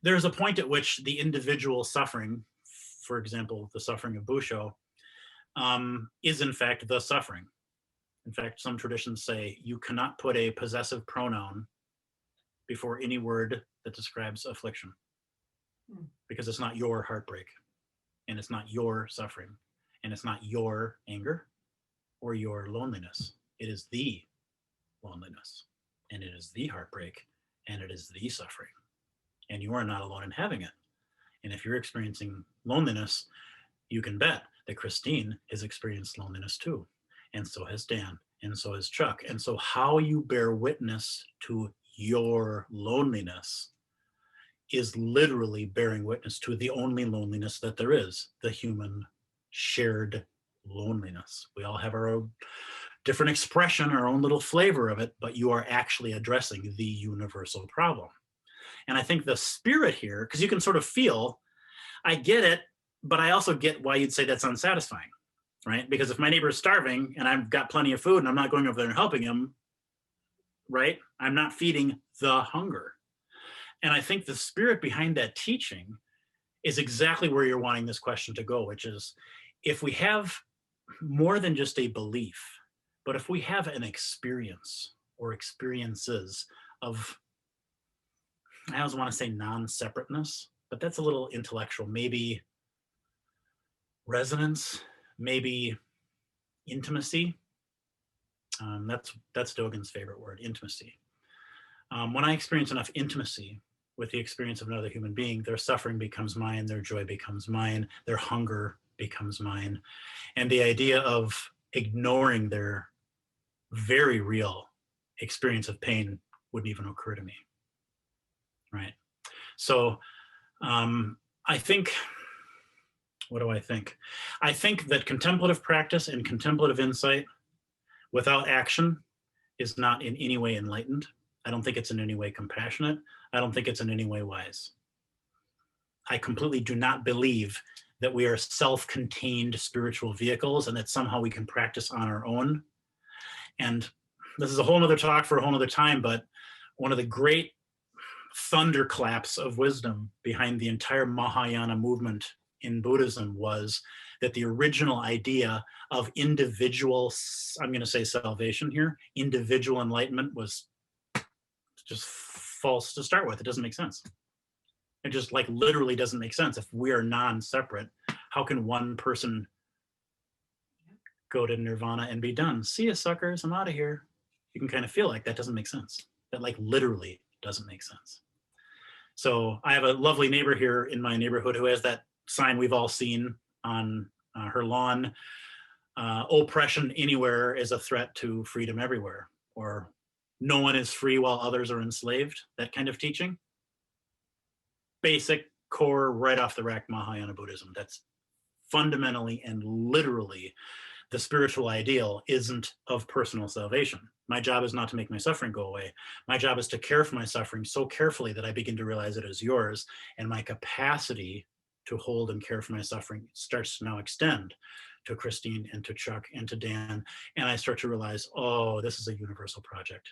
there's a point at which the individual suffering, for example, the suffering of Busho, is in fact the suffering. In fact, some traditions say you cannot put a possessive pronoun before any word that describes affliction, because it's not your heartbreak, and it's not your suffering, and it's not your anger or your loneliness. It is the loneliness, and it is the heartbreak, and it is the suffering. And you are not alone in having it. And if you're experiencing loneliness, you can bet that Christine has experienced loneliness too. And so has Dan, and so has Chuck. And so how you bear witness to your loneliness is literally bearing witness to the only loneliness that there is, the human shared loneliness. We all have our own different expression, our own little flavor of it, but you are actually addressing the universal problem. And I think the spirit here, because you can sort of feel, I get it, but I also get why you'd say that's unsatisfying, right? Because if my neighbor is starving and I've got plenty of food and I'm not going over there and helping him, right? I'm not feeding the hunger. And I think the spirit behind that teaching is exactly where you're wanting this question to go, which is if we have more than just a belief, but if we have an experience or experiences of, I always want to say non-separateness, but that's a little intellectual, maybe resonance, maybe intimacy. That's Dogen's favorite word, intimacy. When I experience enough intimacy with the experience of another human being, their suffering becomes mine, their joy becomes mine, their hunger becomes mine. And the idea of ignoring their very real experience of pain wouldn't even occur to me, right? So I think, what do I think? I think that contemplative practice and contemplative insight without action is not in any way enlightened. I don't think it's in any way compassionate. I don't think it's in any way wise. I completely do not believe that we are self-contained spiritual vehicles and that somehow we can practice on our own. And this is a whole nother talk for a whole nother time, but one of the great thunderclaps of wisdom behind the entire Mahayana movement in Buddhism was that the original idea of individual, I'm going to say salvation here, individual enlightenment was just false to start with. It doesn't make sense. It just like literally doesn't make sense. If we are non-separate, how can one person go to nirvana and be done? See ya, suckers, I'm out of here. You can kind of feel like that doesn't make sense. That like literally doesn't make sense. So I have a lovely neighbor here in my neighborhood who has that sign we've all seen on her lawn. Oppression anywhere is a threat to freedom everywhere, or no one is free while others are enslaved, that kind of teaching. Basic, core, right off the rack Mahayana Buddhism. That's fundamentally and literally the spiritual ideal isn't of personal salvation. My job is not to make my suffering go away. My job is to care for my suffering so carefully that I begin to realize it is yours, and my capacity to hold and care for my suffering starts to now extend to Christine and to Chuck and to Dan. And I start to realize, oh, this is a universal project.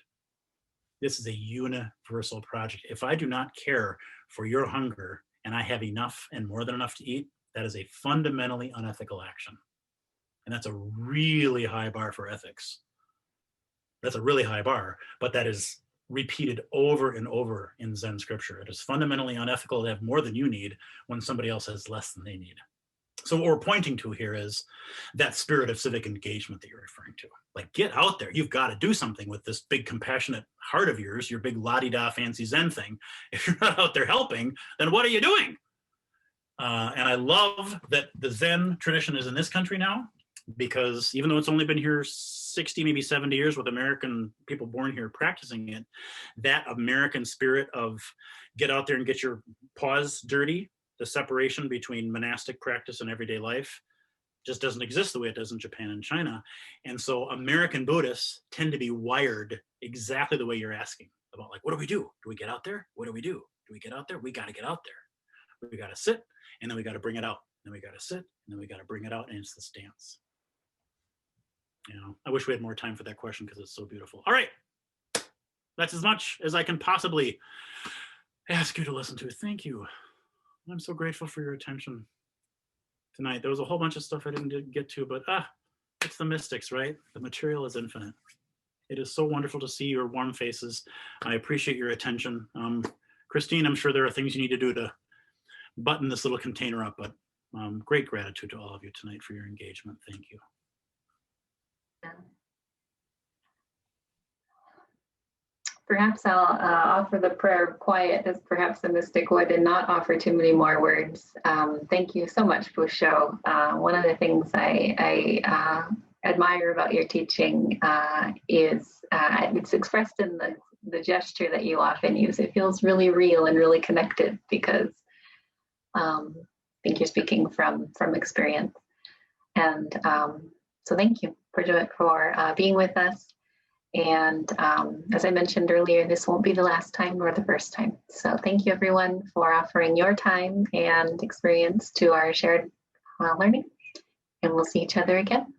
This is a universal project. If I do not care for your hunger and I have enough and more than enough to eat, that is a fundamentally unethical action. And that's a really high bar for ethics. That's a really high bar, but that is repeated over and over in Zen scripture. It is fundamentally unethical to have more than you need when somebody else has less than they need. So what we're pointing to here is that spirit of civic engagement that you're referring to. Like, get out there. You've got to do something with this big compassionate heart of yours, your big la-di-da fancy Zen thing. If you're not out there helping, then what are you doing? And I love that the Zen tradition is in this country now, because even though it's only been here 60, maybe 70 years with American people born here practicing it, that American spirit of get out there and get your paws dirty, the separation between monastic practice and everyday life just doesn't exist the way it does in Japan and China. And so American Buddhists tend to be wired exactly the way you're asking about, like, what do we do? Do we get out there? What do we do? Do we get out there? We got to get out there. We got to sit, and then we got to bring it out. Then we got to sit, and then we got to bring it out, and it's this dance. You know, I wish we had more time for that question because it's so beautiful. All right. That's as much as I can possibly ask you to listen to. Thank you. I'm so grateful for your attention tonight. There was a whole bunch of stuff I didn't get to, but it's the mystics, right? The material is infinite. It is so wonderful to see your warm faces. I appreciate your attention. Christine, I'm sure there are things you need to do to button this little container up, but great gratitude to all of you tonight for your engagement. Thank you. Perhaps I'll offer the prayer of quiet as perhaps the mystic would and not offer too many more words. Thank you so much, Busho. One of the things I admire about your teaching is it's expressed in the gesture that you often use. It feels really real and really connected because I think you're speaking from experience. And so thank you for being with us. And as I mentioned earlier, this won't be the last time nor the first time. So thank you, everyone, for offering your time and experience to our shared learning. And we'll see each other again.